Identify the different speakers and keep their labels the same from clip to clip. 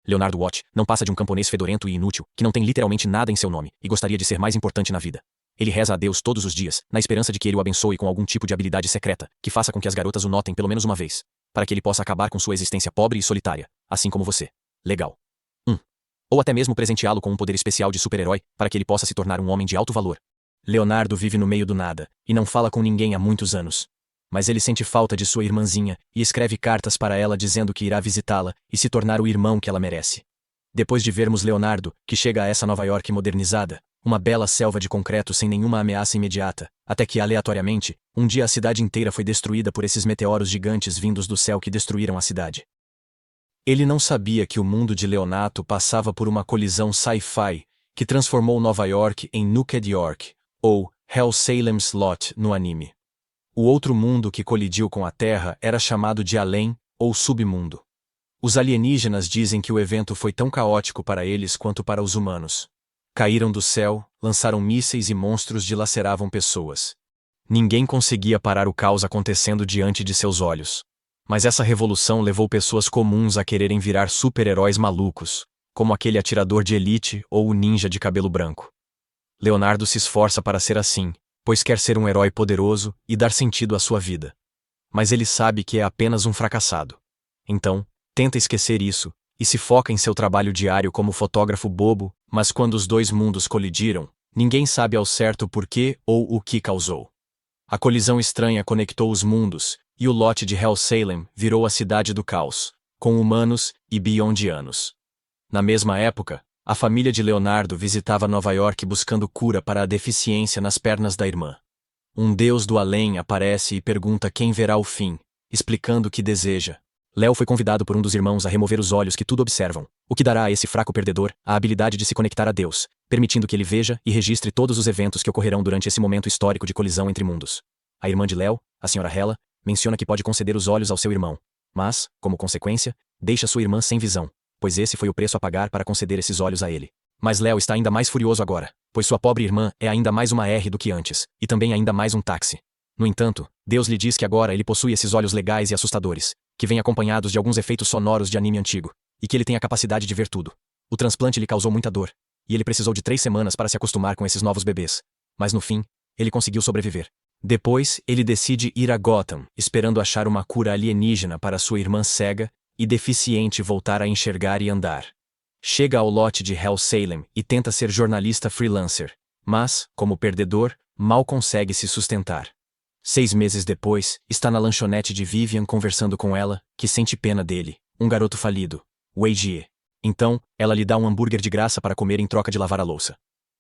Speaker 1: Leonardo Watt não passa de um camponês fedorento e inútil, que não tem literalmente nada em seu nome, e gostaria de ser mais importante na vida. Ele reza a Deus todos os dias, na esperança de que ele o abençoe com algum tipo de habilidade secreta, que faça com que as garotas o notem pelo menos uma vez, para que ele possa acabar com sua existência pobre e solitária, assim como você. Legal. Ou até mesmo presenteá-lo com um poder especial de super-herói, para que ele possa se tornar um homem de alto valor. Leonardo vive no meio do nada, e não fala com ninguém há muitos anos. Mas ele sente falta de sua irmãzinha, e escreve cartas para ela dizendo que irá visitá-la, e se tornar o irmão que ela merece. Depois de vermos Leonardo, que chega a essa Nova York modernizada, uma bela selva de concreto sem nenhuma ameaça imediata, até que, aleatoriamente, um dia a cidade inteira foi destruída por esses meteoros gigantes vindos do céu que destruíram a cidade. Ele não sabia que o mundo de Leonardo passava por uma colisão sci-fi que transformou Nova York em Naked York, ou Hell Salem's Lot no anime. O outro mundo que colidiu com a Terra era chamado de Além, ou Submundo. Os alienígenas dizem que o evento foi tão caótico para eles quanto para os humanos. Caíram do céu, lançaram mísseis e monstros dilaceravam pessoas. Ninguém conseguia parar o caos acontecendo diante de seus olhos. Mas essa revolução levou pessoas comuns a quererem virar super-heróis malucos, como aquele atirador de elite ou o ninja de cabelo branco. Leonardo se esforça para ser assim, pois quer ser um herói poderoso e dar sentido à sua vida. Mas ele sabe que é apenas um fracassado. Então, tenta esquecer isso, e se foca em seu trabalho diário como fotógrafo bobo, mas quando os dois mundos colidiram, ninguém sabe ao certo por quê ou o que causou. A colisão estranha conectou os mundos, e o lote de Hell Salem virou a cidade do caos, com humanos e beyondianos. Na mesma época, a família de Leonardo visitava Nova York buscando cura para a deficiência nas pernas da irmã. Um deus do além aparece e pergunta quem verá o fim, explicando o que deseja. Léo foi convidado por um dos irmãos a remover os olhos que tudo observam, o que dará a esse fraco perdedor a habilidade de se conectar a Deus, permitindo que ele veja e registre todos os eventos que ocorrerão durante esse momento histórico de colisão entre mundos. A irmã de Léo, a senhora Hela, menciona que pode conceder os olhos ao seu irmão, mas, como consequência, deixa sua irmã sem visão, pois esse foi o preço a pagar para conceder esses olhos a ele. Mas Léo está ainda mais furioso agora, pois sua pobre irmã é ainda mais uma R do que antes, e também ainda mais um táxi. No entanto, Deus lhe diz que agora ele possui esses olhos legais e assustadores, que vêm acompanhados de alguns efeitos sonoros de anime antigo, e que ele tem a capacidade de ver tudo. O transplante lhe causou muita dor, e ele precisou de 3 semanas para se acostumar com esses novos bebês. Mas no fim, ele conseguiu sobreviver. Depois, ele decide ir a Gotham, esperando achar uma cura alienígena para sua irmã cega e deficiente voltar a enxergar e andar. Chega ao lote de Hell Salem e tenta ser jornalista freelancer, mas, como perdedor, mal consegue se sustentar. 6 meses depois, está na lanchonete de Vivian conversando com ela, que sente pena dele, um garoto falido, Wei-Jie. Então, ela lhe dá um hambúrguer de graça para comer em troca de lavar a louça.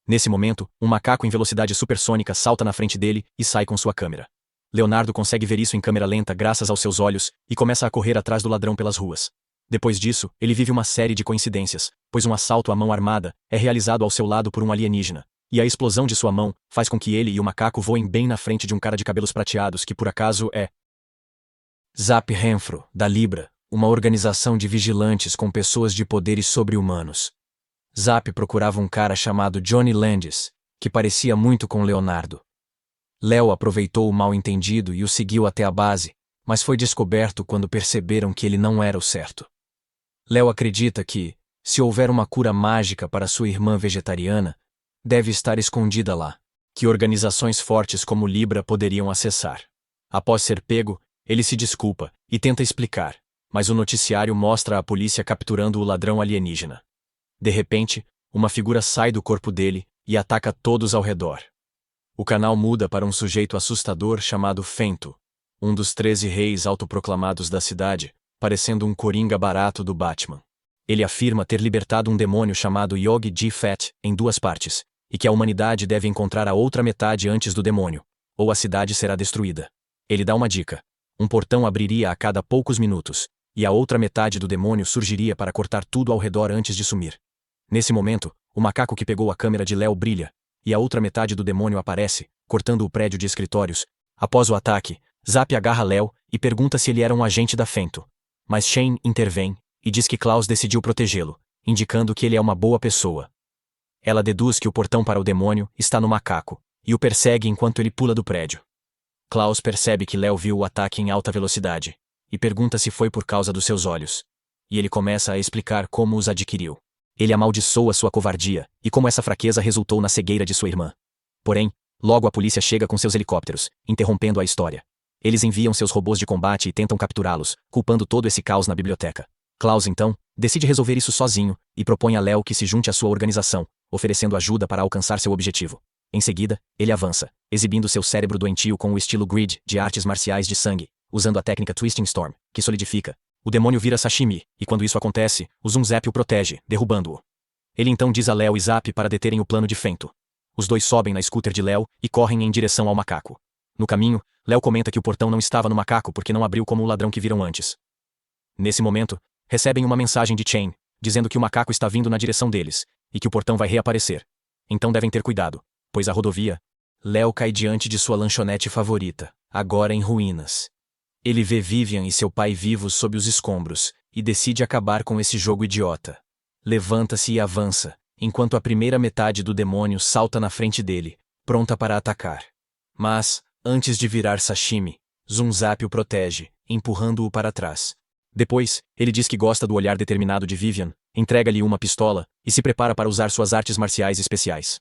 Speaker 1: Nesse momento, um macaco em velocidade supersônica salta na frente dele e sai com sua câmera. Leonardo consegue ver isso em câmera lenta graças aos seus olhos e começa a correr atrás do ladrão pelas ruas. Depois disso, ele vive uma série de coincidências, pois um assalto à mão armada é realizado ao seu lado por um alienígena, e a explosão de sua mão faz com que ele e o macaco voem bem na frente de um cara de cabelos prateados que por acaso é Zap Renfro, da Libra, uma organização de vigilantes com pessoas de poderes sobre-humanos. Zap procurava um cara chamado Johnny Landis, que parecia muito com Leonardo. Léo aproveitou o mal-entendido e o seguiu até a base, mas foi descoberto quando perceberam que ele não era o certo. Léo acredita que, se houver uma cura mágica para sua irmã vegetariana, deve estar escondida lá, que organizações fortes como Libra poderiam acessar. Após ser pego, ele se desculpa e tenta explicar, mas o noticiário mostra a polícia capturando o ladrão alienígena. De repente, uma figura sai do corpo dele e ataca todos ao redor. O canal muda para um sujeito assustador chamado Fento, um dos 13 reis autoproclamados da cidade, parecendo um coringa barato do Batman. Ele afirma ter libertado um demônio chamado Yogi G. Fett em 2 partes, e que a humanidade deve encontrar a outra metade antes do demônio, ou a cidade será destruída. Ele dá uma dica. Um portão abriria a cada poucos minutos, e a outra metade do demônio surgiria para cortar tudo ao redor antes de sumir. Nesse momento, o macaco que pegou a câmera de Léo brilha, e a outra metade do demônio aparece, cortando o prédio de escritórios. Após o ataque, Zap agarra Léo e pergunta se ele era um agente da Fento. Mas Shane intervém e diz que Klaus decidiu protegê-lo, indicando que ele é uma boa pessoa. Ela deduz que o portão para o demônio está no macaco, e o persegue enquanto ele pula do prédio. Klaus percebe que Léo viu o ataque em alta velocidade, e pergunta se foi por causa dos seus olhos. e ele começa a explicar como os adquiriu. Ele amaldiçoa sua covardia, e como essa fraqueza resultou na cegueira de sua irmã. Porém, logo a polícia chega com seus helicópteros, interrompendo a história. Eles enviam seus robôs de combate e tentam capturá-los, culpando todo esse caos na biblioteca. Klaus, então, decide resolver isso sozinho, e propõe a Léo que se junte à sua organização, oferecendo ajuda para alcançar seu objetivo. Em seguida, ele avança, exibindo seu cérebro doentio com o estilo grid de artes marciais de sangue, usando a técnica Twisting Storm, que solidifica. O demônio vira sashimi, e quando isso acontece, o Zap o protege, derrubando-o. Ele então diz a Léo e Zap para deterem o plano de Fento. Os dois sobem na scooter de Léo e correm em direção ao macaco. No caminho, Léo comenta que o portão não estava no macaco porque não abriu como o ladrão que viram antes. Nesse momento, recebem uma mensagem de Chain, dizendo que o macaco está vindo na direção deles, e que o portão vai reaparecer. Então devem ter cuidado, pois a rodovia... Léo cai diante de sua lanchonete favorita, agora em ruínas. Ele vê Vivian e seu pai vivos sob os escombros, e decide acabar com esse jogo idiota. Levanta-se e avança, enquanto a primeira metade do demônio salta na frente dele, pronta para atacar. Mas, antes de virar sashimi, Zap o protege, empurrando-o para trás. Depois, ele diz que gosta do olhar determinado de Vivian, entrega-lhe uma pistola, e se prepara para usar suas artes marciais especiais.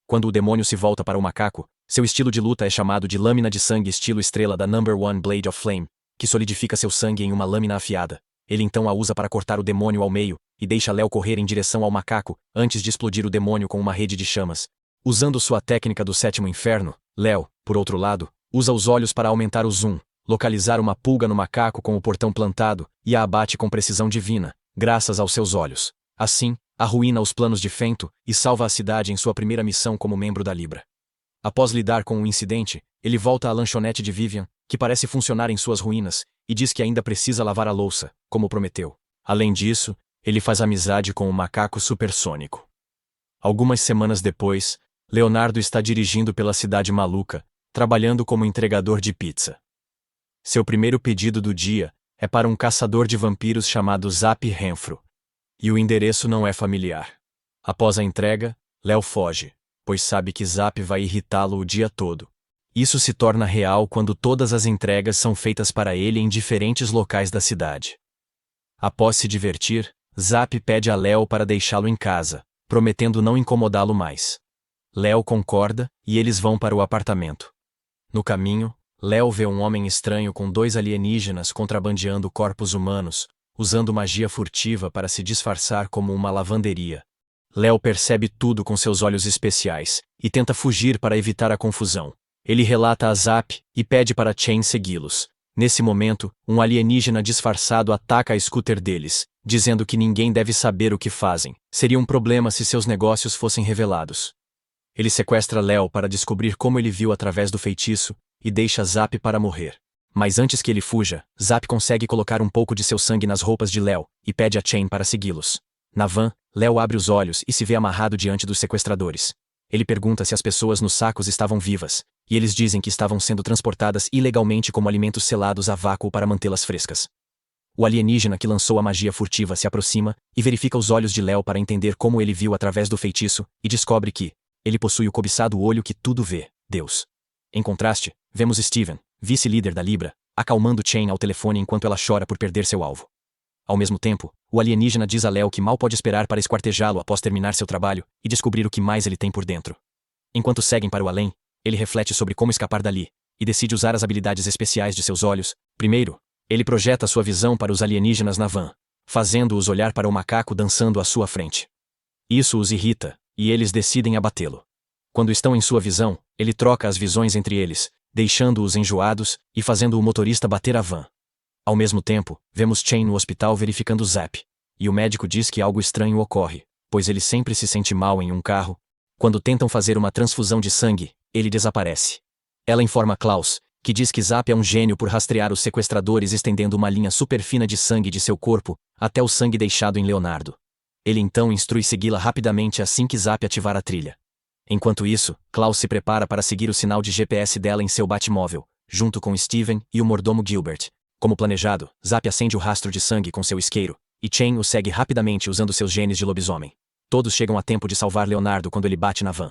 Speaker 1: Quando o demônio se volta para o macaco, seu estilo de luta é chamado de lâmina de sangue estilo estrela da No. 1 Blade of Flame, que solidifica seu sangue em uma lâmina afiada. Ele então a usa para cortar o demônio ao meio, e deixa Léo correr em direção ao macaco, antes de explodir o demônio com uma rede de chamas. Usando sua técnica do sétimo inferno, Léo, por outro lado, usa os olhos para aumentar o zoom, localizar uma pulga no macaco com o portão plantado, e a abate com precisão divina, graças aos seus olhos. Assim, arruína os planos de Fento e salva a cidade em sua primeira missão como membro da Libra. Após lidar com o incidente, ele volta à lanchonete de Vivian, que parece funcionar em suas ruínas, e diz que ainda precisa lavar a louça, como prometeu. Além disso, ele faz amizade com o macaco supersônico. Algumas semanas depois, Leonardo está dirigindo pela cidade maluca, trabalhando como entregador de pizza. Seu primeiro pedido do dia é para um caçador de vampiros chamado Zap Renfro. E o endereço não é familiar. Após a entrega, Léo foge, pois sabe que Zap vai irritá-lo o dia todo. Isso se torna real quando todas as entregas são feitas para ele em diferentes locais da cidade. Após se divertir, Zap pede a Léo para deixá-lo em casa, prometendo não incomodá-lo mais. Léo concorda e eles vão para o apartamento. No caminho, Léo vê um homem estranho com 2 alienígenas contrabandeando corpos humanos, usando magia furtiva para se disfarçar como uma lavanderia. Léo percebe tudo com seus olhos especiais e tenta fugir para evitar a confusão. Ele relata a Zap e pede para Chain segui-los. Nesse momento, um alienígena disfarçado ataca a scooter deles, dizendo que ninguém deve saber o que fazem. Seria um problema se seus negócios fossem revelados. Ele sequestra Léo para descobrir como ele viu através do feitiço e deixa Zap para morrer. Mas antes que ele fuja, Zap consegue colocar um pouco de seu sangue nas roupas de Léo e pede a Chain para segui-los. Na van, Léo abre os olhos e se vê amarrado diante dos sequestradores. Ele pergunta se as pessoas nos sacos estavam vivas, e eles dizem que estavam sendo transportadas ilegalmente como alimentos selados a vácuo para mantê-las frescas. O alienígena que lançou a magia furtiva se aproxima e verifica os olhos de Léo para entender como ele viu através do feitiço e descobre que ele possui o cobiçado olho que tudo vê, Deus. Em contraste, vemos Steven, vice-líder da Libra, acalmando Chain ao telefone enquanto ela chora por perder seu alvo. Ao mesmo tempo, o alienígena diz a Léo que mal pode esperar para esquartejá-lo após terminar seu trabalho e descobrir o que mais ele tem por dentro. Enquanto seguem para o além, ele reflete sobre como escapar dali, e decide usar as habilidades especiais de seus olhos. Primeiro, ele projeta sua visão para os alienígenas na van, fazendo-os olhar para o macaco dançando à sua frente. Isso os irrita, e eles decidem abatê-lo. Quando estão em sua visão, ele troca as visões entre eles, deixando-os enjoados e fazendo o motorista bater a van. Ao mesmo tempo, vemos Chain no hospital verificando Zap, e o médico diz que algo estranho ocorre, pois ele sempre se sente mal em um carro. Quando tentam fazer uma transfusão de sangue, ele desaparece. Ela informa Klaus, que diz que Zap é um gênio por rastrear os sequestradores estendendo uma linha super fina de sangue de seu corpo até o sangue deixado em Leonardo. Ele então instrui segui-la rapidamente assim que Zap ativar a trilha. Enquanto isso, Klaus se prepara para seguir o sinal de GPS dela em seu Batmóvel, junto com Steven e o mordomo Gilbert. Como planejado, Zap acende o rastro de sangue com seu isqueiro, e Chain o segue rapidamente usando seus genes de lobisomem. Todos chegam a tempo de salvar Leonardo quando ele bate na van.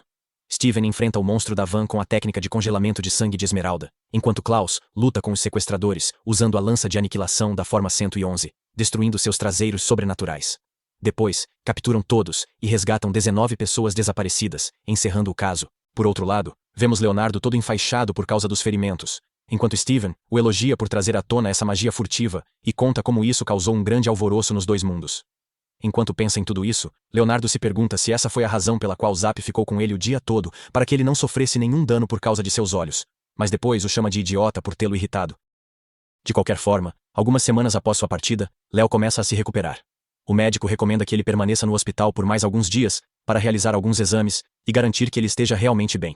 Speaker 1: Steven enfrenta o monstro da van com a técnica de congelamento de sangue de Esmeralda, enquanto Klaus luta com os sequestradores, usando a lança de aniquilação da forma 111. destruindo seus traseiros sobrenaturais. Depois, capturam todos e resgatam 19 pessoas desaparecidas, encerrando o caso. Por outro lado, vemos Leonardo todo enfaixado por causa dos ferimentos, enquanto Steven o elogia por trazer à tona essa magia furtiva e conta como isso causou um grande alvoroço nos dois mundos. Enquanto pensa em tudo isso, Leonardo se pergunta se essa foi a razão pela qual Zap ficou com ele o dia todo, para que ele não sofresse nenhum dano por causa de seus olhos, mas depois o chama de idiota por tê-lo irritado. De qualquer forma, algumas semanas após sua partida, Léo começa a se recuperar. O médico recomenda que ele permaneça no hospital por mais alguns dias, para realizar alguns exames e garantir que ele esteja realmente bem.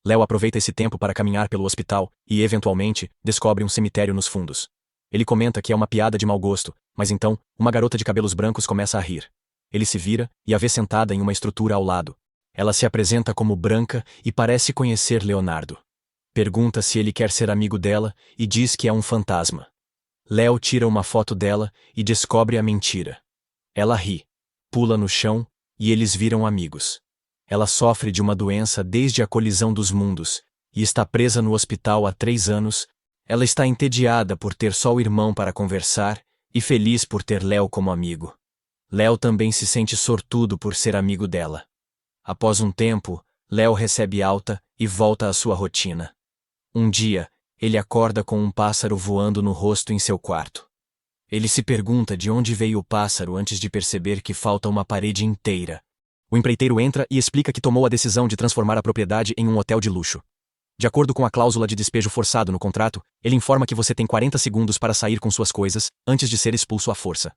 Speaker 1: Léo aproveita esse tempo para caminhar pelo hospital e, eventualmente, descobre um cemitério nos fundos. Ele comenta que é uma piada de mau gosto, mas então, uma garota de cabelos brancos começa a rir. Ele se vira e a vê sentada em uma estrutura ao lado. Ela se apresenta como branca e parece conhecer Leonardo. Pergunta se ele quer ser amigo dela e diz que é um fantasma. Léo tira uma foto dela e descobre a mentira. Ela ri, pula no chão e eles viram amigos. Ela sofre de uma doença desde a colisão dos mundos e está presa no hospital há 3 anos. Ela está entediada por ter só o irmão para conversar e feliz por ter Léo como amigo. Léo também se sente sortudo por ser amigo dela. Após um tempo, Léo recebe alta e volta à sua rotina. Um dia, ele acorda com um pássaro voando no rosto em seu quarto. Ele se pergunta de onde veio o pássaro antes de perceber que falta uma parede inteira. O empreiteiro entra e explica que tomou a decisão de transformar a propriedade em um hotel de luxo. De acordo com a cláusula de despejo forçado no contrato, ele informa que você tem 40 segundos para sair com suas coisas, antes de ser expulso à força.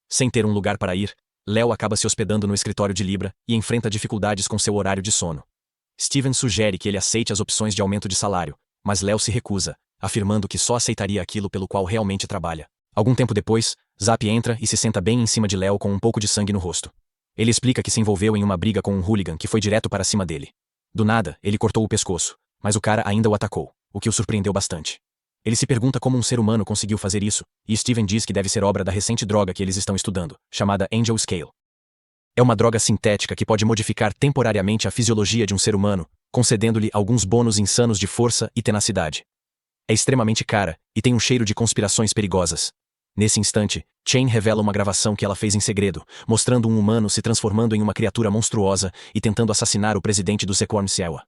Speaker 1: Sem ter um lugar para ir, Léo acaba se hospedando no escritório de Libra e enfrenta dificuldades com seu horário de sono. Steven sugere que ele aceite as opções de aumento de salário, mas Léo se recusa, afirmando que só aceitaria aquilo pelo qual realmente trabalha. Algum tempo depois, Zap entra e se senta bem em cima de Léo com um pouco de sangue no rosto. Ele explica que se envolveu em uma briga com um hooligan que foi direto para cima dele. Do nada, ele cortou o pescoço, mas o cara ainda o atacou, o que o surpreendeu bastante. Ele se pergunta como um ser humano conseguiu fazer isso, e Steven diz que deve ser obra da recente droga que eles estão estudando, chamada Angel Scale. É uma droga sintética que pode modificar temporariamente a fisiologia de um ser humano, concedendo-lhe alguns bônus insanos de força e tenacidade. É extremamente cara, e tem um cheiro de conspirações perigosas. Nesse instante, Chain revela uma gravação que ela fez em segredo, mostrando um humano se transformando em uma criatura monstruosa e tentando assassinar o presidente do Sequorn Siewa.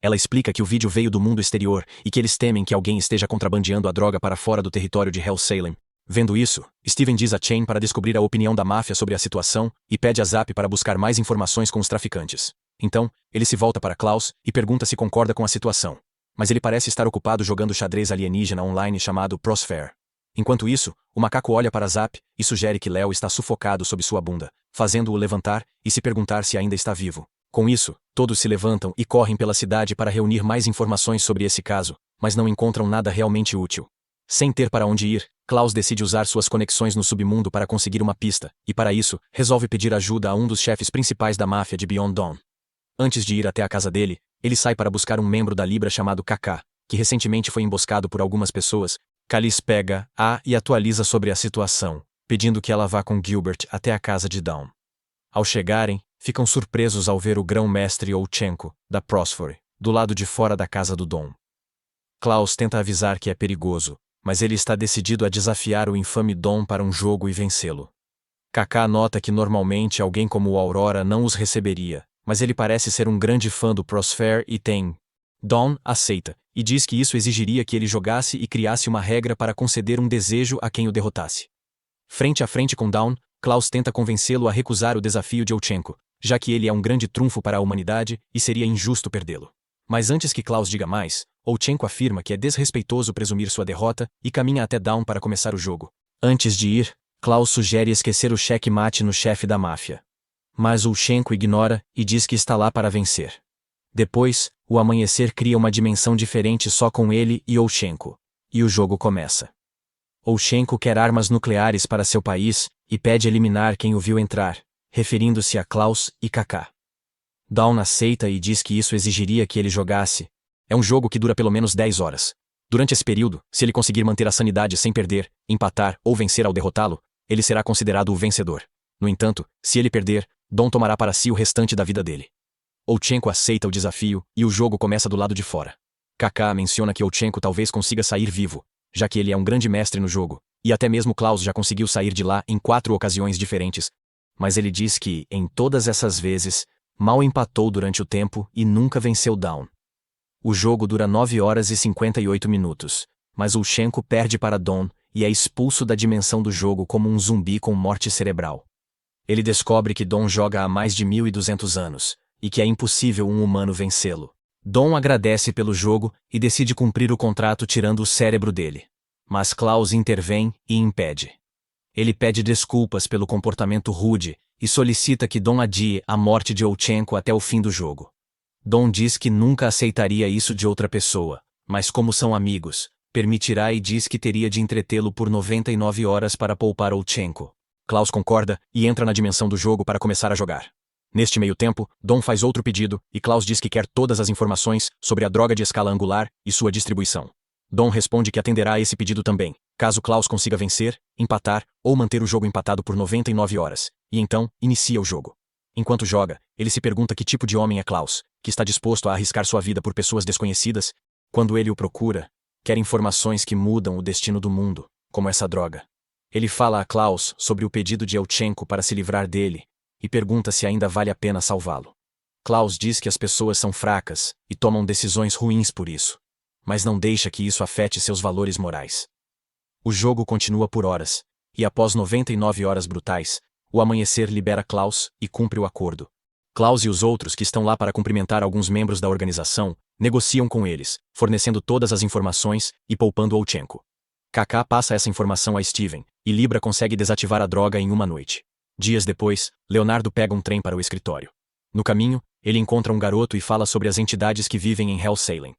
Speaker 1: Ela explica que o vídeo veio do mundo exterior e que eles temem que alguém esteja contrabandeando a droga para fora do território de Hell Salem. Vendo isso, Steven diz a Chain para descobrir a opinião da máfia sobre a situação e pede a Zap para buscar mais informações com os traficantes. Então, ele se volta para Klaus e pergunta se concorda com a situação. Mas ele parece estar ocupado jogando xadrez alienígena online chamado Prosphere. Enquanto isso, o macaco olha para Zap e sugere que Léo está sufocado sob sua bunda, fazendo-o levantar e se perguntar se ainda está vivo. Com isso, todos se levantam e correm pela cidade para reunir mais informações sobre esse caso, mas não encontram nada realmente útil. Sem ter para onde ir, Klaus decide usar suas conexões no submundo para conseguir uma pista, e para isso, resolve pedir ajuda a um dos chefes principais da máfia de Beyond Dawn. Antes de ir até a casa dele, ele sai para buscar um membro da Libra chamado Kaká, que recentemente foi emboscado por algumas pessoas. Calice pega-a e atualiza sobre a situação, pedindo que ela vá com Gilbert até a casa de Dawn. Ao chegarem, ficam surpresos ao ver o grão-mestre Olchenko, da Prosphere, do lado de fora da casa do Dom. Klaus tenta avisar que é perigoso, mas ele está decidido a desafiar o infame Dom para um jogo e vencê-lo. Kaká nota que normalmente alguém como o Aurora não os receberia, mas ele parece ser um grande fã do Prosphere e tem. Dawn aceita, e diz que isso exigiria que ele jogasse e criasse uma regra para conceder um desejo a quem o derrotasse. Frente a frente com Dawn, Klaus tenta convencê-lo a recusar o desafio de Olchenko, já que ele é um grande trunfo para a humanidade e seria injusto perdê-lo. Mas antes que Klaus diga mais, Olchenko afirma que é desrespeitoso presumir sua derrota e caminha até Dawn para começar o jogo. Antes de ir, Klaus sugere esquecer o cheque-mate no chefe da máfia. Mas Olchenko ignora e diz que está lá para vencer. Depois, o amanhecer cria uma dimensão diferente só com ele e Olchenko, e o jogo começa. Olchenko quer armas nucleares para seu país e pede eliminar quem o viu entrar, referindo-se a Klaus e Kaká. Dawn aceita e diz que isso exigiria que ele jogasse. É um jogo que dura pelo menos 10 horas. Durante esse período, se ele conseguir manter a sanidade sem perder, empatar ou vencer ao derrotá-lo, ele será considerado o vencedor. No entanto, se ele perder, Dawn tomará para si o restante da vida dele. Olchenko aceita o desafio e o jogo começa do lado de fora. Kaká menciona que Olchenko talvez consiga sair vivo, já que ele é um grande mestre no jogo, E até mesmo Klaus já conseguiu sair de lá em 4 ocasiões diferentes. Mas ele diz que, em todas essas vezes, mal empatou durante o tempo e nunca venceu Dawn. O jogo dura 9 horas e 58 minutos, mas Ulchenko perde para Dawn e é expulso da dimensão do jogo como um zumbi com morte cerebral. Ele descobre que Dawn joga há mais de 1200 anos, e que é impossível um humano vencê-lo. Dawn agradece pelo jogo e decide cumprir o contrato tirando o cérebro dele. Mas Klaus intervém e impede. Ele pede desculpas pelo comportamento rude e solicita que Dawn adie a morte de Ulchenko até o fim do jogo. Dawn diz que nunca aceitaria isso de outra pessoa, mas como são amigos, permitirá e diz que teria de entretê-lo por 99 horas para poupar Ulchenko. Klaus concorda e entra na dimensão do jogo para começar a jogar. Neste meio tempo, Dawn faz outro pedido e Klaus diz que quer todas as informações sobre a droga de escala angular e sua distribuição. Dawn responde que atenderá a esse pedido também, caso Klaus consiga vencer, empatar ou manter o jogo empatado por 99 horas, e então, inicia o jogo. Enquanto joga, ele se pergunta que tipo de homem é Klaus, que está disposto a arriscar sua vida por pessoas desconhecidas. Quando ele o procura, quer informações que mudam o destino do mundo, como essa droga. Ele fala a Klaus sobre o pedido de Ulchenko para se livrar dele, e pergunta se ainda vale a pena salvá-lo. Klaus diz que as pessoas são fracas e tomam decisões ruins por isso, mas não deixa que isso afete seus valores morais. O jogo continua por horas, e após 99 horas brutais, o amanhecer libera Klaus e cumpre o acordo. Klaus e os outros que estão lá para cumprimentar alguns membros da organização, negociam com eles, fornecendo todas as informações e poupando Ulchenko. Kaká passa essa informação a Steven, e Libra consegue desativar a droga em uma noite. Dias depois, Leonardo pega um trem para o escritório. No caminho, ele encontra um garoto e fala sobre as entidades que vivem em Hell Salem.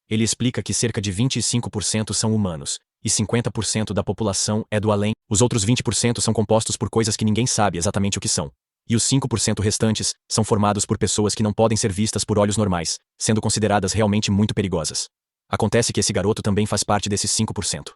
Speaker 1: Ele explica que cerca de 25% são humanos, e 50% da população é do além. Os outros 20% são compostos por coisas que ninguém sabe exatamente o que são. E os 5% restantes são formados por pessoas que não podem ser vistas por olhos normais, sendo consideradas realmente muito perigosas. Acontece que esse garoto também faz parte desses 5%.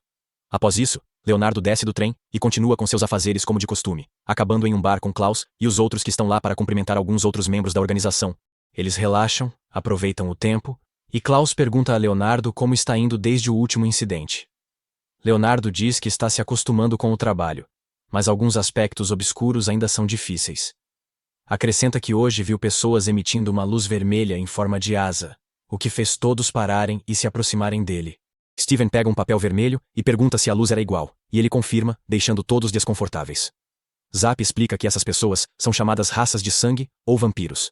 Speaker 1: Após isso, Leonardo desce do trem e continua com seus afazeres como de costume, acabando em um bar com Klaus e os outros que estão lá para cumprimentar alguns outros membros da organização. Eles relaxam, aproveitam o tempo, e Klaus pergunta a Leonardo como está indo desde o último incidente. Leonardo diz que está se acostumando com o trabalho, mas alguns aspectos obscuros ainda são difíceis. Acrescenta que hoje viu pessoas emitindo uma luz vermelha em forma de asa, o que fez todos pararem e se aproximarem dele. Steven pega um papel vermelho e pergunta se a luz era igual, e ele confirma, deixando todos desconfortáveis. Zap explica que essas pessoas são chamadas raças de sangue ou vampiros.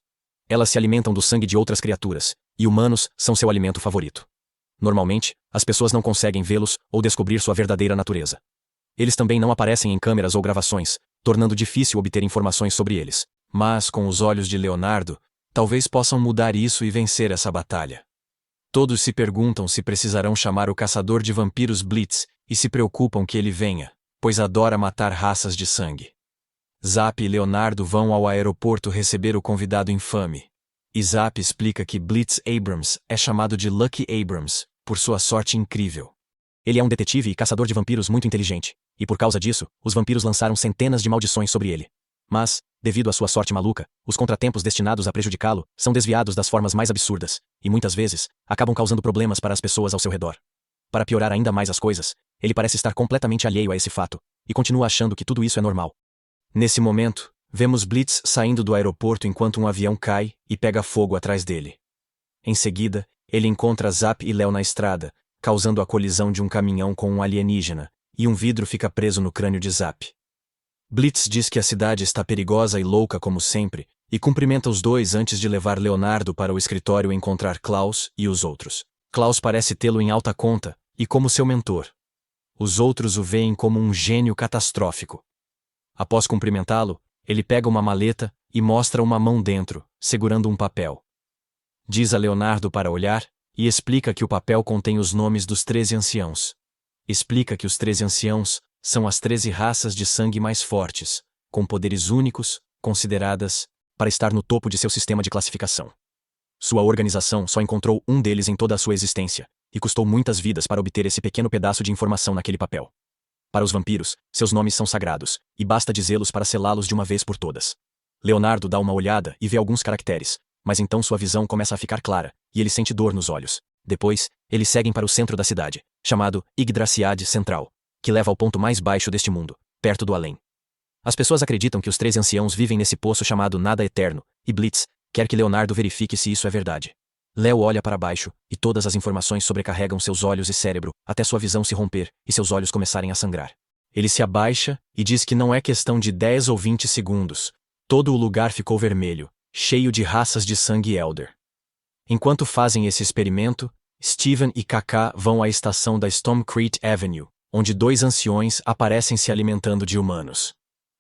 Speaker 1: Elas se alimentam do sangue de outras criaturas, e humanos são seu alimento favorito. Normalmente, as pessoas não conseguem vê-los ou descobrir sua verdadeira natureza. Eles também não aparecem em câmeras ou gravações, tornando difícil obter informações sobre eles. Mas, com os olhos de Leonardo, talvez possam mudar isso e vencer essa batalha. Todos se perguntam se precisarão chamar o caçador de vampiros Blitz e se preocupam que ele venha, pois adora matar raças de sangue. Zap e Leonardo vão ao aeroporto receber o convidado infame. E Zap explica que Blitz Abrams é chamado de Lucky Abrams, por sua sorte incrível. Ele é um detetive e caçador de vampiros muito inteligente, e por causa disso, os vampiros lançaram centenas de maldições sobre ele. Mas, devido à sua sorte maluca, os contratempos destinados a prejudicá-lo são desviados das formas mais absurdas, e muitas vezes, acabam causando problemas para as pessoas ao seu redor. Para piorar ainda mais as coisas, ele parece estar completamente alheio a esse fato, e continua achando que tudo isso é normal. Nesse momento, vemos Blitz saindo do aeroporto enquanto um avião cai e pega fogo atrás dele. Em seguida, ele encontra Zap e Léo na estrada, causando a colisão de um caminhão com um alienígena, e um vidro fica preso no crânio de Zap. Blitz diz que a cidade está perigosa e louca como sempre, e cumprimenta os dois antes de levar Leonardo para o escritório encontrar Klaus e os outros. Klaus parece tê-lo em alta conta, e como seu mentor. Os outros o veem como um gênio catastrófico. Após cumprimentá-lo, ele pega uma maleta e mostra uma mão dentro, segurando um papel. Diz a Leonardo para olhar, e explica que o papel contém os nomes dos 13 anciãos. Explica que os 13 anciãos são as 13 raças de sangue mais fortes, com poderes únicos, consideradas, para estar no topo de seu sistema de classificação. Sua organização só encontrou um deles em toda a sua existência, e custou muitas vidas para obter esse pequeno pedaço de informação naquele papel. Para os vampiros, seus nomes são sagrados, e basta dizê-los para selá-los de uma vez por todas. Leonardo dá uma olhada e vê alguns caracteres, mas então sua visão começa a ficar clara, e ele sente dor nos olhos. Depois, eles seguem para o centro da cidade, chamado Yggdrasiad Central, que leva ao ponto mais baixo deste mundo, perto do além. As pessoas acreditam que os 13 anciãos vivem nesse poço chamado Nada Eterno, e Blitz quer que Leonardo verifique se isso é verdade. Léo olha para baixo, e todas as informações sobrecarregam seus olhos e cérebro, até sua visão se romper e seus olhos começarem a sangrar. Ele se abaixa e diz que não é questão de 10 ou 20 segundos. Todo o lugar ficou vermelho, cheio de raças de sangue Elder. Enquanto fazem esse experimento, Steven e Kaká vão à estação da Stormcreek Avenue, onde 2 anciões aparecem se alimentando de humanos.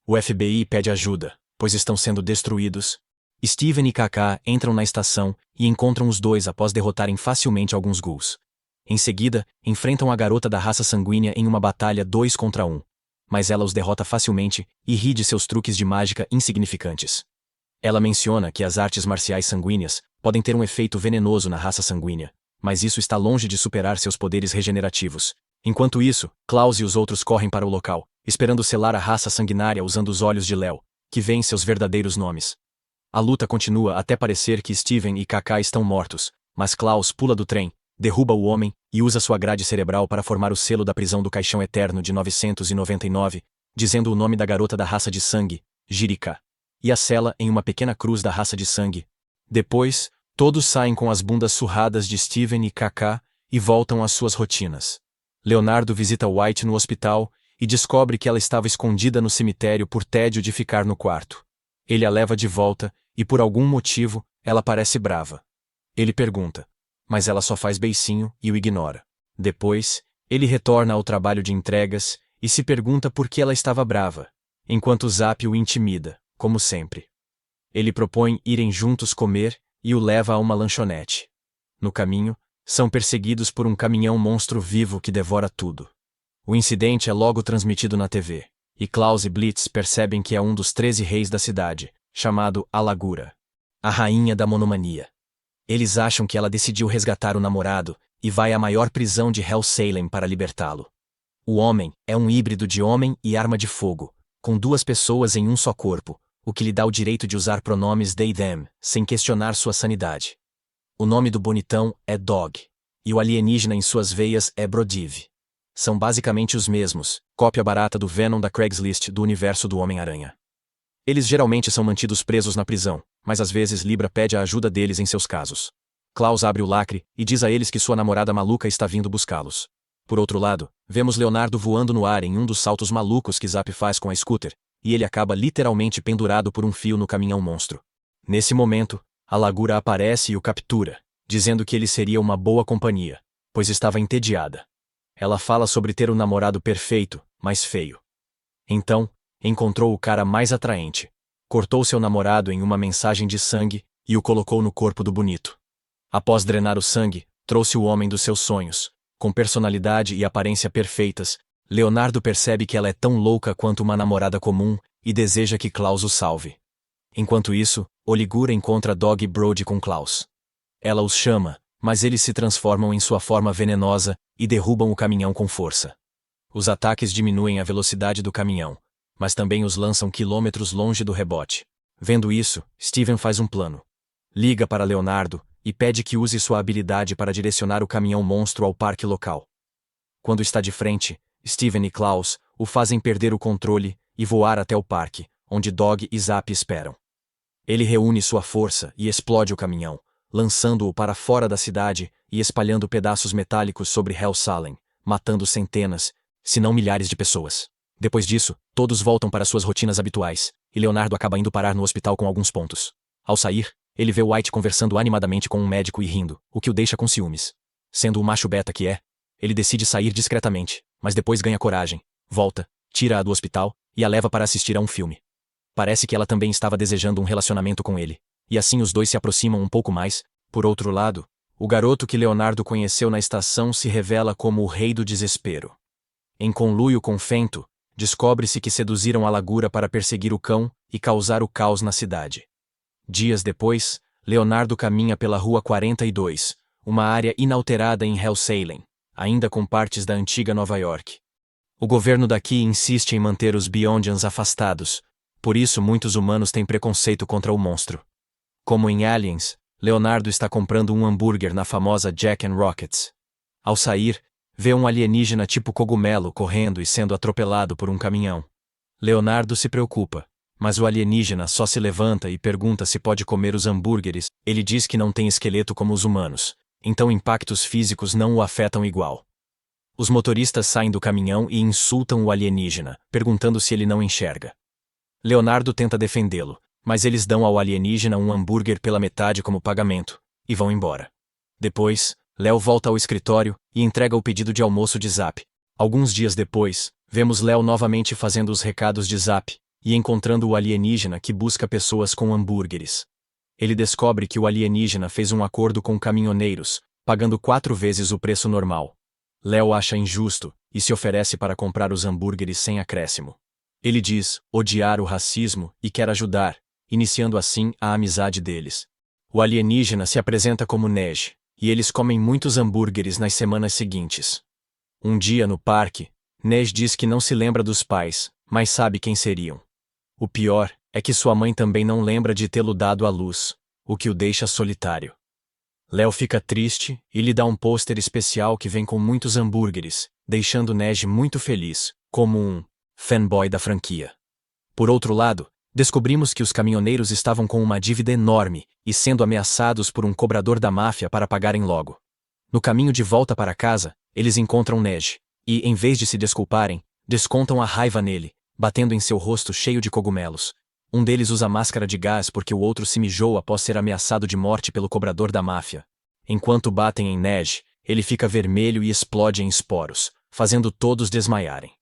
Speaker 1: O FBI pede ajuda, pois estão sendo destruídos. Steven e Kaká entram na estação e encontram os 2 após derrotarem facilmente alguns ghouls. Em seguida, enfrentam a garota da raça sanguínea em uma batalha 2 contra 1. Mas ela os derrota facilmente e ri de seus truques de mágica insignificantes. Ela menciona que as artes marciais sanguíneas podem ter um efeito venenoso na raça sanguínea, mas isso está longe de superar seus poderes regenerativos. Enquanto isso, Klaus e os outros correm para o local, esperando selar a raça sanguinária usando os olhos de Léo, que vêem seus verdadeiros nomes. A luta continua até parecer que Steven e Kaká estão mortos, mas Klaus pula do trem, derruba o homem e usa sua grade cerebral para formar o selo da prisão do Caixão Eterno de 999, dizendo o nome da garota da raça de sangue, Jirika, e a sela em uma pequena cruz da raça de sangue. Depois, todos saem com as bundas surradas de Steven e Kaká e voltam às suas rotinas. Leonardo visita White no hospital e descobre que ela estava escondida no cemitério por tédio de ficar no quarto. Ele a leva de volta e, por algum motivo, ela parece brava. Ele pergunta, mas ela só faz beicinho e o ignora. Depois, ele retorna ao trabalho de entregas e se pergunta por que ela estava brava, enquanto Zap o intimida, como sempre. Ele propõe irem juntos comer e o leva a uma lanchonete. No caminho, são perseguidos por um caminhão monstro vivo que devora tudo. O incidente é logo transmitido na TV, e Klaus e Blitz percebem que é um dos 13 reis da cidade, chamado Alagura, a rainha da monomania. Eles acham que ela decidiu resgatar o namorado e vai à maior prisão de Hell Salem para libertá-lo. O homem é um híbrido de homem e arma de fogo, com 2 pessoas em um só corpo, o que lhe dá o direito de usar pronomes they/them, sem questionar sua sanidade. O nome do bonitão é Dog, e o alienígena em suas veias é Brodiv. São basicamente os mesmos, cópia barata do Venom da Craigslist do universo do Homem-Aranha. Eles geralmente são mantidos presos na prisão, mas às vezes Libra pede a ajuda deles em seus casos. Klaus abre o lacre e diz a eles que sua namorada maluca está vindo buscá-los. Por outro lado, vemos Leonardo voando no ar em um dos saltos malucos que Zap faz com a scooter, e ele acaba literalmente pendurado por um fio no caminhão monstro. Nesse momento, a Lagura aparece e o captura, dizendo que ele seria uma boa companhia, pois estava entediada. Ela fala sobre ter o namorado perfeito, mas feio. Então, encontrou o cara mais atraente, cortou seu namorado em uma mensagem de sangue e o colocou no corpo do bonito. Após drenar o sangue, trouxe o homem dos seus sonhos. Com personalidade e aparência perfeitas, Leonardo percebe que ela é tão louca quanto uma namorada comum e deseja que Klaus o salve. Enquanto isso, Oligura encontra Dog e Brody com Klaus. Ela os chama, mas eles se transformam em sua forma venenosa e derrubam o caminhão com força. Os ataques diminuem a velocidade do caminhão, mas também os lançam quilômetros longe do rebote. Vendo isso, Steven faz um plano. Liga para Leonardo e pede que use sua habilidade para direcionar o caminhão monstro ao parque local. Quando está de frente, Steven e Klaus o fazem perder o controle e voar até o parque, onde Dog e Zap esperam. Ele reúne sua força e explode o caminhão, lançando-o para fora da cidade e espalhando pedaços metálicos sobre Hell Salem, matando centenas, se não milhares de pessoas. Depois disso, todos voltam para suas rotinas habituais, e Leonardo acaba indo parar no hospital com alguns pontos. Ao sair, ele vê White conversando animadamente com um médico e rindo, o que o deixa com ciúmes. Sendo o macho beta que é, ele decide sair discretamente, mas depois ganha coragem, volta, tira-a do hospital e a leva para assistir a um filme. Parece que ela também estava desejando um relacionamento com ele, e assim os dois se aproximam um pouco mais. Por outro lado, o garoto que Leonardo conheceu na estação se revela como o rei do desespero. Em conluio com Fento, descobre-se que seduziram a Lagura para perseguir o cão e causar o caos na cidade. Dias depois, Leonardo caminha pela Rua 42, uma área inalterada em Hell Salem, ainda com partes da antiga Nova York. O governo daqui insiste em manter os Beyondians afastados, por isso muitos humanos têm preconceito contra o monstro. Como em Aliens, Leonardo está comprando um hambúrguer na famosa Jack and Rockets. Ao sair, vê um alienígena tipo cogumelo correndo e sendo atropelado por um caminhão. Leonardo se preocupa, mas o alienígena só se levanta e pergunta se pode comer os hambúrgueres. Ele diz que não tem esqueleto como os humanos, então impactos físicos não o afetam igual. Os motoristas saem do caminhão e insultam o alienígena, perguntando se ele não enxerga. Leonardo tenta defendê-lo, mas eles dão ao alienígena um hambúrguer pela metade como pagamento, e vão embora. Depois, Léo volta ao escritório e entrega o pedido de almoço de Zap. Alguns dias depois, vemos Léo novamente fazendo os recados de Zap e encontrando o alienígena que busca pessoas com hambúrgueres. Ele descobre que o alienígena fez um acordo com caminhoneiros, pagando 4 vezes o preço normal. Léo acha injusto e se oferece para comprar os hambúrgueres sem acréscimo. Ele diz odiar o racismo e quer ajudar, iniciando assim a amizade deles. O alienígena se apresenta como Nej, e eles comem muitos hambúrgueres nas semanas seguintes. Um dia no parque, Nej diz que não se lembra dos pais, mas sabe quem seriam. O pior é que sua mãe também não lembra de tê-lo dado à luz, o que o deixa solitário. Léo fica triste e lhe dá um pôster especial que vem com muitos hambúrgueres, deixando Nej muito feliz, como um fanboy da franquia. Por outro lado, descobrimos que os caminhoneiros estavam com uma dívida enorme e sendo ameaçados por um cobrador da máfia para pagarem logo. No caminho de volta para casa, eles encontram Nej e, em vez de se desculparem, descontam a raiva nele, batendo em seu rosto cheio de cogumelos. Um deles usa máscara de gás porque o outro se mijou após ser ameaçado de morte pelo cobrador da máfia. Enquanto batem em Nej, ele fica vermelho e explode em esporos, fazendo todos desmaiarem.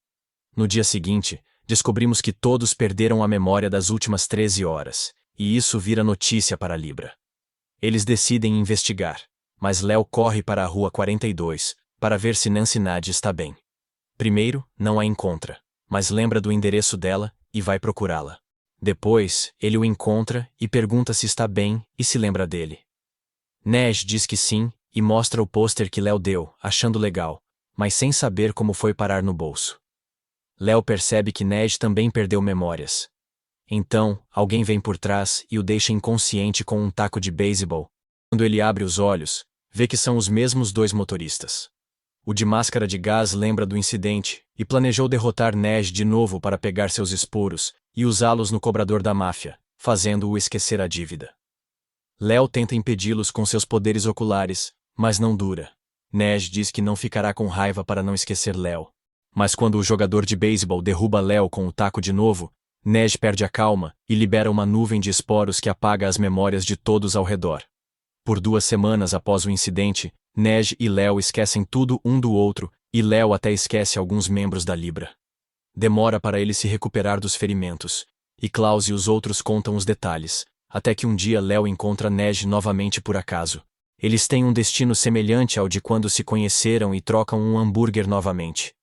Speaker 1: No dia seguinte, descobrimos que todos perderam a memória das últimas 13 horas, e isso vira notícia para a Libra. Eles decidem investigar, mas Léo corre para a Rua 42, para ver se Nancy Nad está bem. Primeiro, não a encontra, mas lembra do endereço dela e vai procurá-la. Depois, ele o encontra e pergunta se está bem e se lembra dele. Nej diz que sim e mostra o pôster que Léo deu, achando legal, mas sem saber como foi parar no bolso. Léo percebe que Nej também perdeu memórias. Então, alguém vem por trás e o deixa inconsciente com um taco de beisebol. Quando ele abre os olhos, vê que são os mesmos 2 motoristas. O de máscara de gás lembra do incidente e planejou derrotar Nej de novo para pegar seus esporos e usá-los no cobrador da máfia, fazendo-o esquecer a dívida. Léo tenta impedi-los com seus poderes oculares, mas não dura. Nej diz que não ficará com raiva para não esquecer Léo. Mas quando o jogador de beisebol derruba Léo com o taco de novo, Nej perde a calma e libera uma nuvem de esporos que apaga as memórias de todos ao redor. Por 2 semanas após o incidente, Nej e Léo esquecem tudo um do outro, e Léo até esquece alguns membros da Libra. Demora para ele se recuperar dos ferimentos, e Klaus e os outros contam os detalhes, até que um dia Léo encontra Nej novamente por acaso. Eles têm um destino semelhante ao de quando se conheceram e trocam um hambúrguer novamente.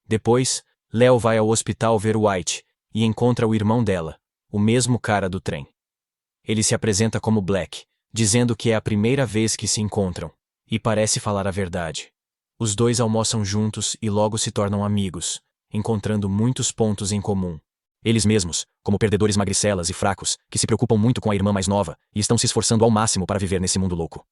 Speaker 1: Depois, Léo vai ao hospital ver White, e encontra o irmão dela, o mesmo cara do trem. Ele se apresenta como Black, dizendo que é a primeira vez que se encontram, e parece falar a verdade. Os 2 almoçam juntos e logo se tornam amigos, encontrando muitos pontos em comum. Eles mesmos, como perdedores magricelas e fracos, que se preocupam muito com a irmã mais nova e estão se esforçando ao máximo para viver nesse mundo louco.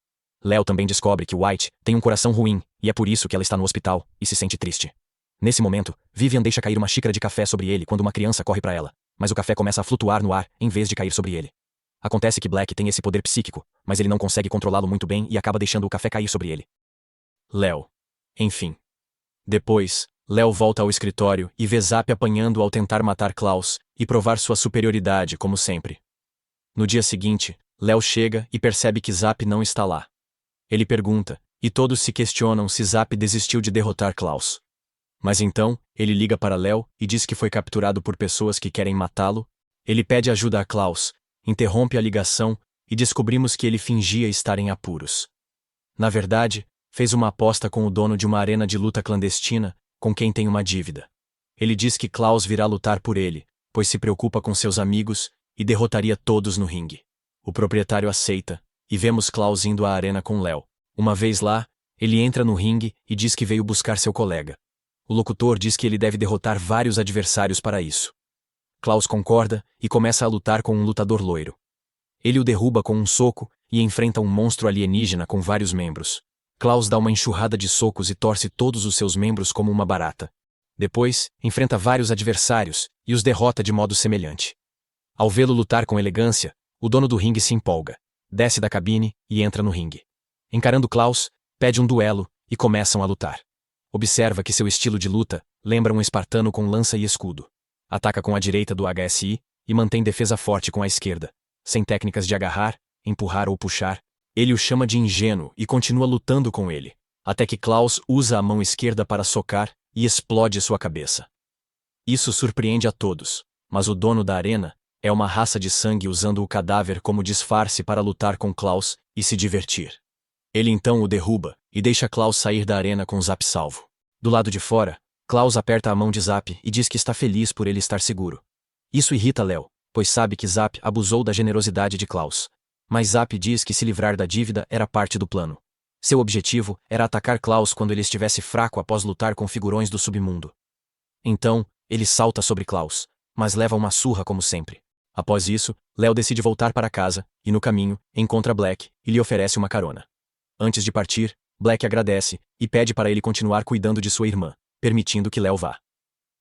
Speaker 1: Léo também descobre que White tem um coração ruim, e é por isso que ela está no hospital e se sente triste. Nesse momento, Vivian deixa cair uma xícara de café sobre ele quando uma criança corre para ela, mas o café começa a flutuar no ar em vez de cair sobre ele. Acontece que Black tem esse poder psíquico, mas ele não consegue controlá-lo muito bem e acaba deixando o café cair sobre ele. Léo. Enfim. Depois, Léo volta ao escritório e vê Zap apanhando ao tentar matar Klaus e provar sua superioridade como sempre. No dia seguinte, Léo chega e percebe que Zap não está lá. Ele pergunta, e todos se questionam se Zap desistiu de derrotar Klaus. Mas então, ele liga para Léo e diz que foi capturado por pessoas que querem matá-lo. Ele pede ajuda a Klaus, interrompe a ligação e descobrimos que ele fingia estar em apuros. Na verdade, fez uma aposta com o dono de uma arena de luta clandestina, com quem tem uma dívida. Ele diz que Klaus virá lutar por ele, pois se preocupa com seus amigos e derrotaria todos no ringue. O proprietário aceita, e vemos Klaus indo à arena com Léo. Uma vez lá, ele entra no ringue e diz que veio buscar seu colega. O locutor diz que ele deve derrotar vários adversários para isso. Klaus concorda e começa a lutar com um lutador loiro. Ele o derruba com um soco e enfrenta um monstro alienígena com vários membros. Klaus dá uma enxurrada de socos e torce todos os seus membros como uma barata. Depois, enfrenta vários adversários e os derrota de modo semelhante. Ao vê-lo lutar com elegância, o dono do ringue se empolga, desce da cabine e entra no ringue. Encarando Klaus, pede um duelo e começam a lutar. Observa que seu estilo de luta lembra um espartano com lança e escudo. Ataca com a direita do HSI e mantém defesa forte com a esquerda. Sem técnicas de agarrar, empurrar ou puxar, ele o chama de ingênuo e continua lutando com ele, até que Klaus usa a mão esquerda para socar e explode sua cabeça. Isso surpreende a todos, mas o dono da arena é uma raça de sangue usando o cadáver como disfarce para lutar com Klaus e se divertir. Ele então o derruba e deixa Klaus sair da arena com Zap salvo. Do lado de fora, Klaus aperta a mão de Zap e diz que está feliz por ele estar seguro. Isso irrita Léo, pois sabe que Zap abusou da generosidade de Klaus. Mas Zap diz que se livrar da dívida era parte do plano. Seu objetivo era atacar Klaus quando ele estivesse fraco após lutar com figurões do submundo. Então, ele salta sobre Klaus, mas leva uma surra como sempre. Após isso, Léo decide voltar para casa, e no caminho, encontra Black e lhe oferece uma carona. Antes de partir, Black agradece e pede para ele continuar cuidando de sua irmã, permitindo que Léo vá.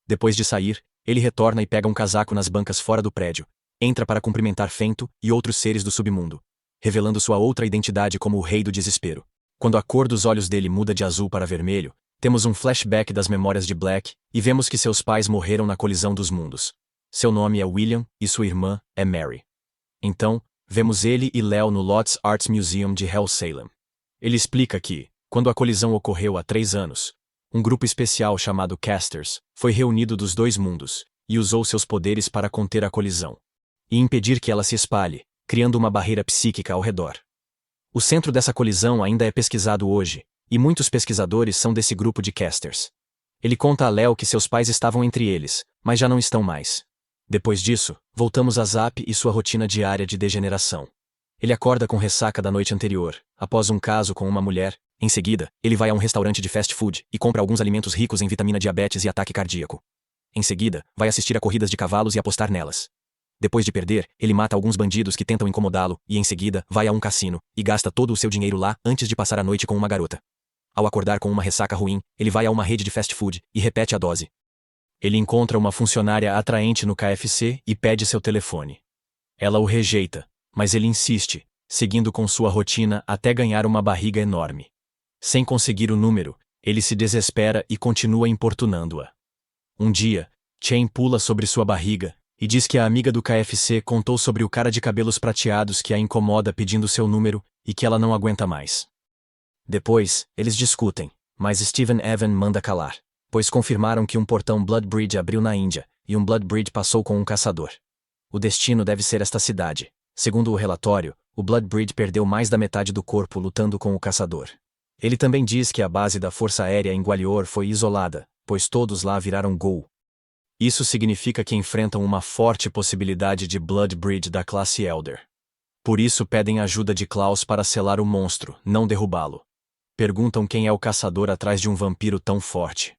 Speaker 1: Depois de sair, ele retorna e pega um casaco nas bancas fora do prédio, entra para cumprimentar Fento e outros seres do submundo, revelando sua outra identidade como o Rei do Desespero. Quando a cor dos olhos dele muda de azul para vermelho, temos um flashback das memórias de Black e vemos que seus pais morreram na colisão dos mundos. Seu nome é William e sua irmã é Mary. Então, vemos ele e Léo no Lotus Arts Museum de Hell Salem. Ele explica que, quando a colisão ocorreu há 3 anos, um grupo especial chamado Casters foi reunido dos 2 mundos e usou seus poderes para conter a colisão e impedir que ela se espalhe, criando uma barreira psíquica ao redor. O centro dessa colisão ainda é pesquisado hoje, e muitos pesquisadores são desse grupo de Casters. Ele conta a Léo que seus pais estavam entre eles, mas já não estão mais. Depois disso, voltamos a Zap e sua rotina diária de degeneração. Ele acorda com ressaca da noite anterior, após um caso com uma mulher. Em seguida, ele vai a um restaurante de fast food e compra alguns alimentos ricos em vitamina diabetes e ataque cardíaco. Em seguida, vai assistir a corridas de cavalos e apostar nelas. Depois de perder, ele mata alguns bandidos que tentam incomodá-lo e em seguida vai a um cassino e gasta todo o seu dinheiro lá antes de passar a noite com uma garota. Ao acordar com uma ressaca ruim, ele vai a uma rede de fast food e repete a dose. Ele encontra uma funcionária atraente no KFC e pede seu telefone. Ela o rejeita, mas ele insiste, seguindo com sua rotina até ganhar uma barriga enorme. Sem conseguir o número, ele se desespera e continua importunando-a. Um dia, Chen pula sobre sua barriga e diz que a amiga do KFC contou sobre o cara de cabelos prateados que a incomoda pedindo seu número e que ela não aguenta mais. Depois, eles discutem, mas Steven Evan manda calar, pois confirmaram que um portão Blood Bridge abriu na Índia e um Blood Bridge passou com um caçador. O destino deve ser esta cidade. Segundo o relatório, o Blood Bridge perdeu mais da metade do corpo lutando com o caçador. Ele também diz que a base da Força Aérea em Gwalior foi isolada, pois todos lá viraram Ghoul. Isso significa que enfrentam uma forte possibilidade de Blood Bridge da classe Elder. Por isso pedem ajuda de Klaus para selar o monstro, não derrubá-lo. Perguntam quem é o caçador atrás de um vampiro tão forte.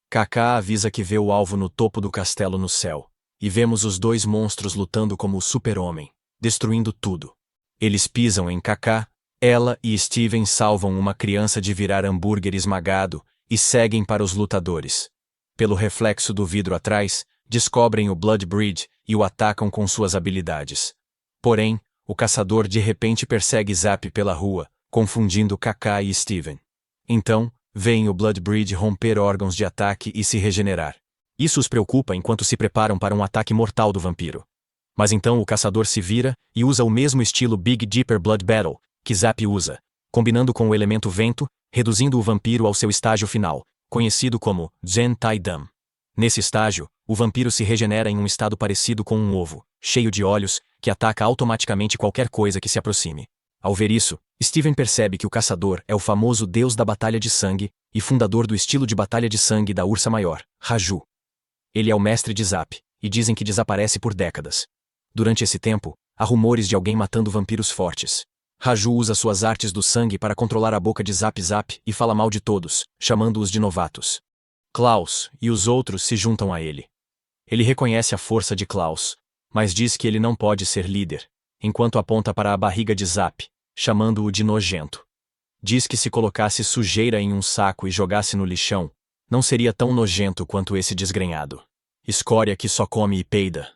Speaker 1: Kaká avisa que vê o alvo no topo do castelo no céu, e vemos os 2 monstros lutando como o super-homem, destruindo tudo. Eles pisam em Kaká, ela e Steven salvam uma criança de virar hambúrguer esmagado e seguem para os lutadores. Pelo reflexo do vidro atrás, descobrem o Blood Bridge e o atacam com suas habilidades. Porém, o caçador de repente persegue Zap pela rua, confundindo Kaká e Steven. Então, veem o Blood Bridge romper órgãos de ataque e se regenerar. Isso os preocupa enquanto se preparam para um ataque mortal do vampiro. Mas então o caçador se vira e usa o mesmo estilo Big Dipper Blood Battle que Zap usa, combinando com o elemento vento, reduzindo o vampiro ao seu estágio final, conhecido como Zen Tai Dam. Nesse estágio, o vampiro se regenera em um estado parecido com um ovo, cheio de olhos, que ataca automaticamente qualquer coisa que se aproxime. Ao ver isso, Steven percebe que o caçador é o famoso deus da batalha de sangue e fundador do estilo de batalha de sangue da Ursa Maior, Raju. Ele é o mestre de Zap, e dizem que desaparece por décadas. Durante esse tempo, há rumores de alguém matando vampiros fortes. Raju usa suas artes do sangue para controlar a boca de Zap Zap e fala mal de todos, chamando-os de novatos. Klaus e os outros se juntam a ele. Ele reconhece a força de Klaus, mas diz que ele não pode ser líder, enquanto aponta para a barriga de Zap, chamando-o de nojento. Diz que se colocasse sujeira em um saco e jogasse no lixão, não seria tão nojento quanto esse desgrenhado. Escória que só come e peida.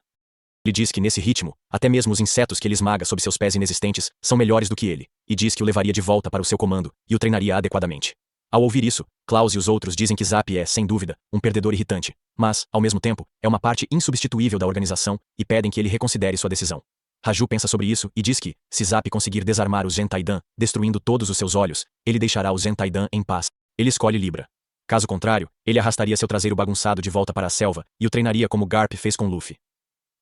Speaker 1: Ele diz que nesse ritmo, até mesmo os insetos que ele esmaga sob seus pés inexistentes são melhores do que ele, e diz que o levaria de volta para o seu comando e o treinaria adequadamente. Ao ouvir isso, Klaus e os outros dizem que Zap é, sem dúvida, um perdedor irritante, mas, ao mesmo tempo, é uma parte insubstituível da organização e pedem que ele reconsidere sua decisão. Raju pensa sobre isso e diz que, se Zap conseguir desarmar o Gentaidan, destruindo todos os seus olhos, ele deixará o Gentaidan em paz. Ele escolhe Libra. Caso contrário, ele arrastaria seu traseiro bagunçado de volta para a selva e o treinaria como Garp fez com Luffy.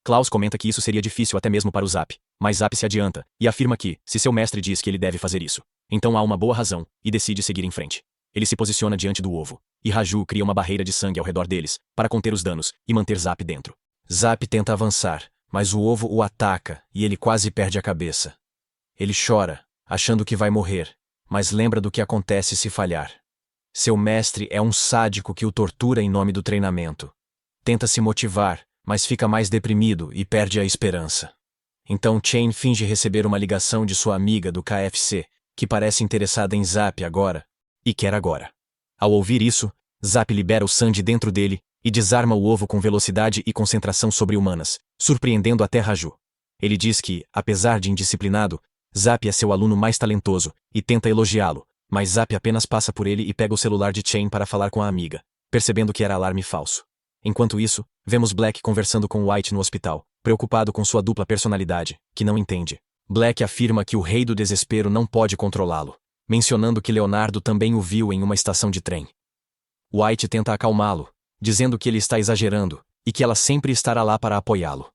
Speaker 1: Klaus comenta que isso seria difícil até mesmo para o Zap, mas Zap se adianta e afirma que, se seu mestre diz que ele deve fazer isso, então há uma boa razão e decide seguir em frente. Ele se posiciona diante do ovo, e Raju cria uma barreira de sangue ao redor deles, para conter os danos e manter Zap dentro. Zap tenta avançar, mas o ovo o ataca e ele quase perde a cabeça. Ele chora, achando que vai morrer, mas lembra do que acontece se falhar. Seu mestre é um sádico que o tortura em nome do treinamento. Tenta se motivar, mas fica mais deprimido e perde a esperança. Então Chain finge receber uma ligação de sua amiga do KFC, que parece interessada em Zap agora, e quer agora. Ao ouvir isso, Zap libera o Sandy dentro dele e desarma o ovo com velocidade e concentração sobre-humanas, surpreendendo até Raju. Ele diz que, apesar de indisciplinado, Zap é seu aluno mais talentoso e tenta elogiá-lo, mas Zap apenas passa por ele e pega o celular de Chain para falar com a amiga, percebendo que era alarme falso. Enquanto isso, vemos Black conversando com White no hospital, preocupado com sua dupla personalidade, que não entende. Black afirma que o Rei do Desespero não pode controlá-lo, mencionando que Leonardo também o viu em uma estação de trem. White tenta acalmá-lo, dizendo que ele está exagerando e que ela sempre estará lá para apoiá-lo.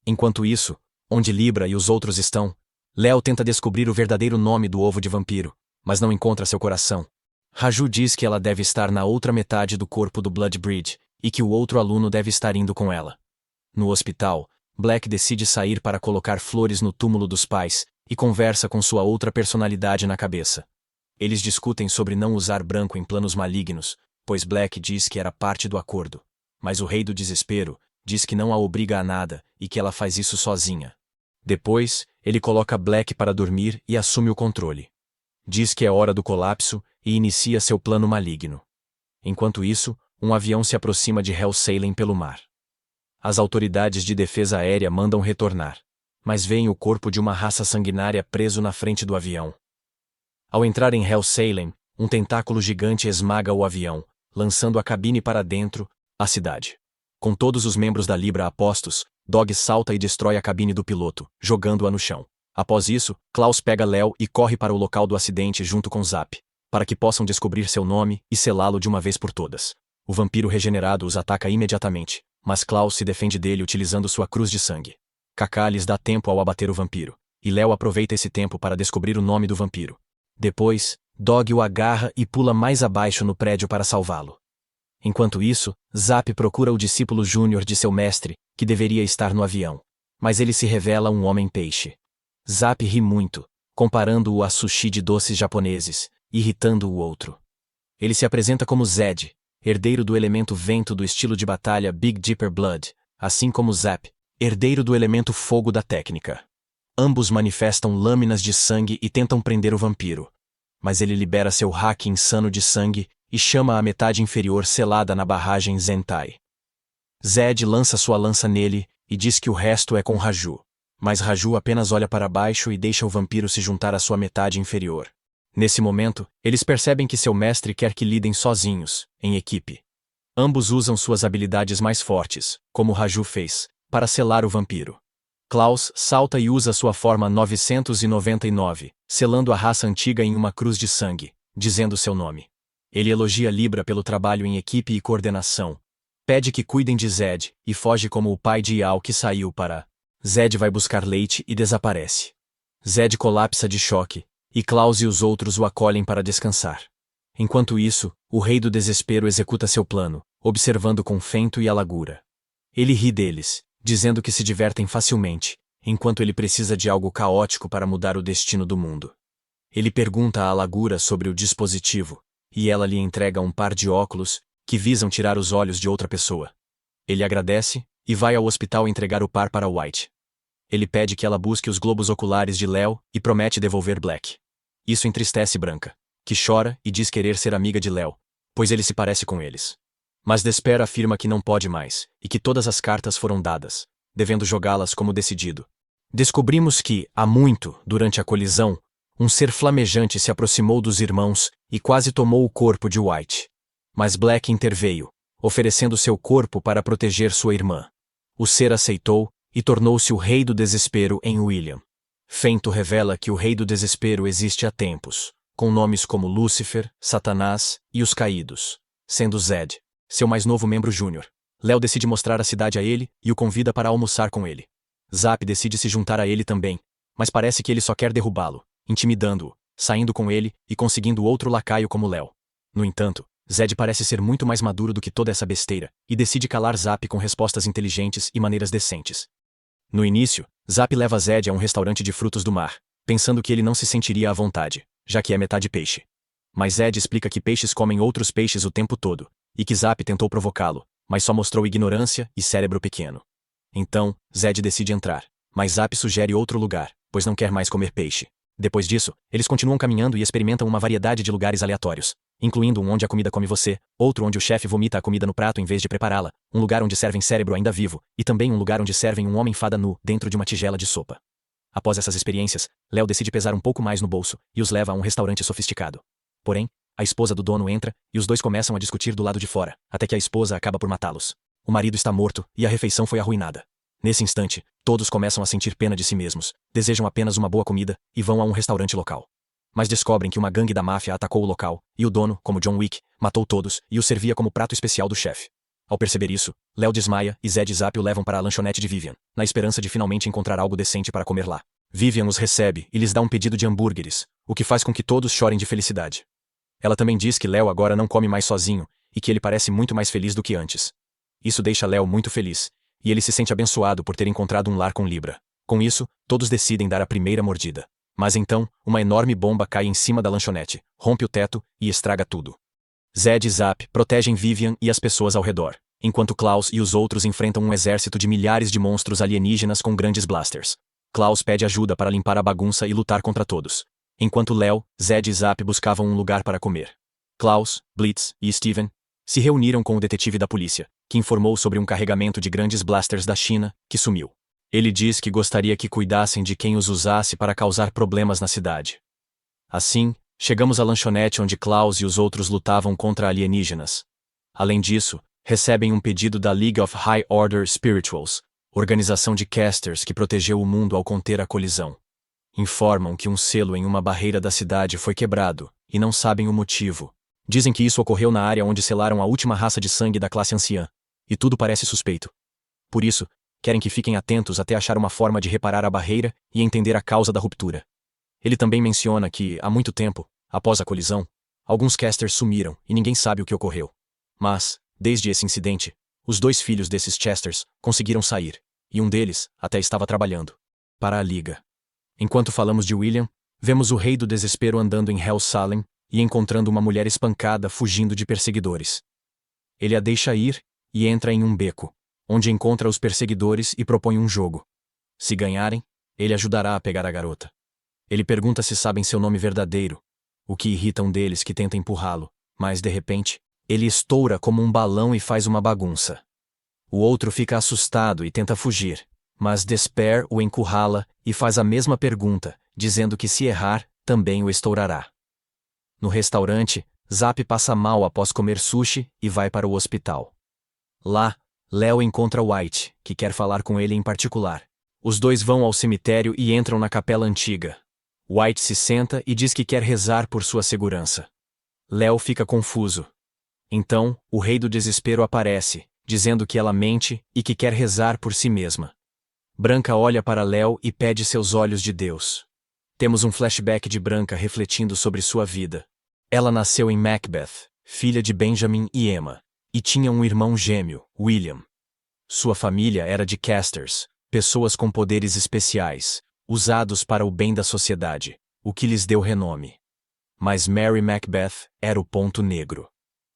Speaker 1: Enquanto isso, onde Libra e os outros estão, Léo tenta descobrir o verdadeiro nome do ovo de vampiro, mas não encontra seu coração. Raju diz que ela deve estar na outra metade do corpo do Bloodbridge e que o outro aluno deve estar indo com ela. No hospital, Black decide sair para colocar flores no túmulo dos pais e conversa com sua outra personalidade na cabeça. Eles discutem sobre não usar branco em planos malignos, pois Black diz que era parte do acordo. Mas o Rei do Desespero diz que não a obriga a nada e que ela faz isso sozinha. Depois, ele coloca Black para dormir e assume o controle. Diz que é hora do colapso e inicia seu plano maligno. Enquanto isso, um avião se aproxima de Hell Salem pelo mar. As autoridades de defesa aérea mandam retornar, mas veem o corpo de uma raça sanguinária preso na frente do avião. Ao entrar em Hell Salem, um tentáculo gigante esmaga o avião, lançando a cabine para dentro, a cidade. Com todos os membros da Libra a postos, Dog salta e destrói a cabine do piloto, jogando-a no chão. Após isso, Klaus pega Léo e corre para o local do acidente junto com Zap, para que possam descobrir seu nome e selá-lo de uma vez por todas. O vampiro regenerado os ataca imediatamente, mas Klaus se defende dele utilizando sua cruz de sangue. Kaká lhes dá tempo ao abater o vampiro, e Léo aproveita esse tempo para descobrir o nome do vampiro. Depois, Dog o agarra e pula mais abaixo no prédio para salvá-lo. Enquanto isso, Zap procura o discípulo júnior de seu mestre, que deveria estar no avião. Mas ele se revela um homem-peixe. Zap ri muito, comparando-o a sushi de doces japoneses, irritando o outro. Ele se apresenta como Zed, herdeiro do elemento vento do estilo de batalha Big Dipper Blood, assim como Zap, herdeiro do elemento fogo da técnica. Ambos manifestam lâminas de sangue e tentam prender o vampiro. Mas ele libera seu hack insano de sangue e chama a metade inferior selada na barragem Zentai. Zed lança sua lança nele e diz que o resto é com Raju. Mas Raju apenas olha para baixo e deixa o vampiro se juntar à sua metade inferior. Nesse momento, eles percebem que seu mestre quer que lidem sozinhos, em equipe. Ambos usam suas habilidades mais fortes, como Raju fez, para selar o vampiro. Klaus salta e usa sua forma 999, selando a raça antiga em uma cruz de sangue, dizendo seu nome. Ele elogia Libra pelo trabalho em equipe e coordenação. Pede que cuidem de Zed e foge como o pai de Yao que saiu para... Zed vai buscar leite e desaparece. Zed colapsa de choque, e Klaus e os outros o acolhem para descansar. Enquanto isso, o Rei do Desespero executa seu plano, observando com Fento e a Lagura. Ele ri deles, dizendo que se divertem facilmente, enquanto ele precisa de algo caótico para mudar o destino do mundo. Ele pergunta a Lagura sobre o dispositivo, e ela lhe entrega um par de óculos que visam tirar os olhos de outra pessoa. Ele agradece e vai ao hospital entregar o par para White. Ele pede que ela busque os globos oculares de Léo e promete devolver Black. Isso entristece Branca. que chora e diz querer ser amiga de Léo, pois ele se parece com eles. Mas Despair afirma que não pode mais, e que todas as cartas foram dadas, devendo jogá-las como decidido. Descobrimos que, há muito, durante a colisão, um ser flamejante se aproximou dos irmãos e quase tomou o corpo de White. Mas Black interveio, oferecendo seu corpo para proteger sua irmã. O ser aceitou e tornou-se o Rei do Desespero em William. Fento revela que o Rei do Desespero existe há tempos, com nomes como Lúcifer, Satanás e os Caídos, sendo Zed seu mais novo membro júnior. Léo decide mostrar a cidade a ele e o convida para almoçar com ele. Zap decide se juntar a ele também, mas parece que ele só quer derrubá-lo, intimidando-o, saindo com ele e conseguindo outro lacaio como Léo. No entanto, Zed parece ser muito mais maduro do que toda essa besteira e decide calar Zap com respostas inteligentes e maneiras decentes. No início, Zap leva Zed a um restaurante de frutos do mar, pensando que ele não se sentiria à vontade, já que é metade peixe. Mas Zed explica que peixes comem outros peixes o tempo todo, e que Zap tentou provocá-lo, mas só mostrou ignorância e cérebro pequeno. Então, Zed decide entrar, mas Zap sugere outro lugar, pois não quer mais comer peixe. Depois disso, eles continuam caminhando e experimentam uma variedade de lugares aleatórios, incluindo um onde a comida come você, outro onde o chefe vomita a comida no prato em vez de prepará-la, um lugar onde servem cérebro ainda vivo, e também um lugar onde servem um homem-fada nu dentro de uma tigela de sopa. Após essas experiências, Léo decide pesar um pouco mais no bolso e os leva a um restaurante sofisticado. Porém, a esposa do dono entra e os dois começam a discutir do lado de fora, até que a esposa acaba por matá-los. O marido está morto e a refeição foi arruinada. Nesse instante, todos começam a sentir pena de si mesmos, desejam apenas uma boa comida e vão a um restaurante local. Mas descobrem que uma gangue da máfia atacou o local, e o dono, como John Wick, matou todos e o servia como prato especial do chefe. Ao perceber isso, Léo desmaia e Zed e Zap o levam para a lanchonete de Vivian, na esperança de finalmente encontrar algo decente para comer lá. Vivian os recebe e lhes dá um pedido de hambúrgueres, o que faz com que todos chorem de felicidade. Ela também diz que Léo agora não come mais sozinho, e que ele parece muito mais feliz do que antes. Isso deixa Léo muito feliz, e ele se sente abençoado por ter encontrado um lar com Libra. Com isso, todos decidem dar a primeira mordida. Mas então, uma enorme bomba cai em cima da lanchonete, rompe o teto e estraga tudo. Zed e Zap protegem Vivian e as pessoas ao redor, enquanto Klaus e os outros enfrentam um exército de milhares de monstros alienígenas com grandes blasters. Klaus pede ajuda para limpar a bagunça e lutar contra todos, enquanto Léo, Zed e Zap buscavam um lugar para comer. Klaus, Blitz e Steven se reuniram com o detetive da polícia, que informou sobre um carregamento de grandes blasters da China, que sumiu. Ele diz que gostaria que cuidassem de quem os usasse para causar problemas na cidade. Assim, chegamos à lanchonete onde Klaus e os outros lutavam contra alienígenas. Além disso, recebem um pedido da League of High Order Spirituals, organização de casters que protegeu o mundo ao conter a colisão. Informam que um selo em uma barreira da cidade foi quebrado, e não sabem o motivo. Dizem que isso ocorreu na área onde selaram a última raça de sangue da classe anciã, e tudo parece suspeito. Por isso, querem que fiquem atentos até achar uma forma de reparar a barreira e entender a causa da ruptura. Ele também menciona que, há muito tempo, após a colisão, alguns casters sumiram e ninguém sabe o que ocorreu. Mas, desde esse incidente, os dois filhos desses Chesters conseguiram sair, e um deles até estava trabalhando para a Liga. Enquanto falamos de William, vemos o Rei do Desespero andando em Hell Salem e encontrando uma mulher espancada fugindo de perseguidores. Ele a deixa ir e entra em um beco, onde encontra os perseguidores e propõe um jogo. Se ganharem, ele ajudará a pegar a garota. Ele pergunta se sabem seu nome verdadeiro, o que irrita um deles que tenta empurrá-lo, mas de repente, ele estoura como um balão e faz uma bagunça. O outro fica assustado e tenta fugir, mas Despair o encurrala e faz a mesma pergunta, dizendo que se errar, também o estourará. No restaurante, Zap passa mal após comer sushi e vai para o hospital. Lá, Léo encontra White, que quer falar com ele em particular. Os dois vão ao cemitério e entram na capela antiga. White se senta e diz que quer rezar por sua segurança. Léo fica confuso. Então, o Rei do Desespero aparece, dizendo que ela mente e que quer rezar por si mesma. Branca olha para Léo e pede seus olhos de Deus. Temos um flashback de Branca refletindo sobre sua vida. Ela nasceu em Macbeth, filha de Benjamin e Emma, e tinha um irmão gêmeo, William. Sua família era de casters, pessoas com poderes especiais, usados para o bem da sociedade, o que lhes deu renome. Mas Mary Macbeth era o ponto negro.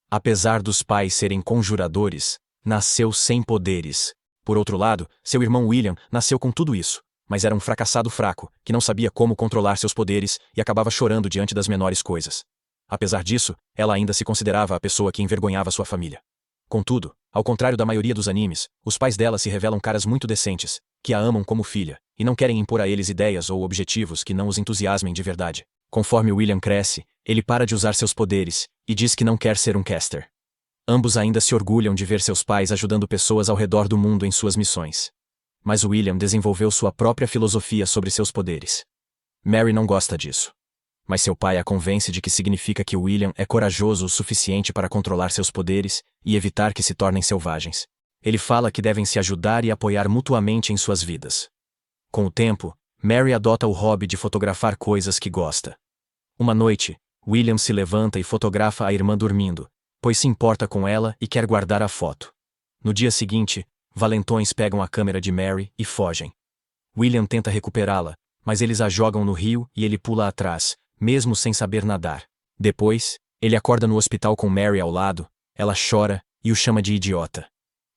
Speaker 1: Apesar dos pais serem conjuradores, nasceu sem poderes. Por outro lado, seu irmão William nasceu com tudo isso, mas era um fracassado fraco, que não sabia como controlar seus poderes e acabava chorando diante das menores coisas. Apesar disso, ela ainda se considerava a pessoa que envergonhava sua família. Contudo, ao contrário da maioria dos animes, os pais dela se revelam caras muito decentes, que a amam como filha, e não querem impor a eles ideias ou objetivos que não os entusiasmem de verdade. Conforme William cresce, ele para de usar seus poderes, e diz que não quer ser um caster. Ambos ainda se orgulham de ver seus pais ajudando pessoas ao redor do mundo em suas missões. Mas William desenvolveu sua própria filosofia sobre seus poderes. Mary não gosta disso. Mas seu pai a convence de que significa que William é corajoso o suficiente para controlar seus poderes e evitar que se tornem selvagens. Ele fala que devem se ajudar e apoiar mutuamente em suas vidas. Com o tempo, Mary adota o hobby de fotografar coisas que gosta. Uma noite, William se levanta e fotografa a irmã dormindo, pois se importa com ela e quer guardar a foto. No dia seguinte, valentões pegam a câmera de Mary e fogem. William tenta recuperá-la, mas eles a jogam no rio e ele pula atrás, mesmo sem saber nadar. Depois, ele acorda no hospital com Mary ao lado, ela chora e o chama de idiota.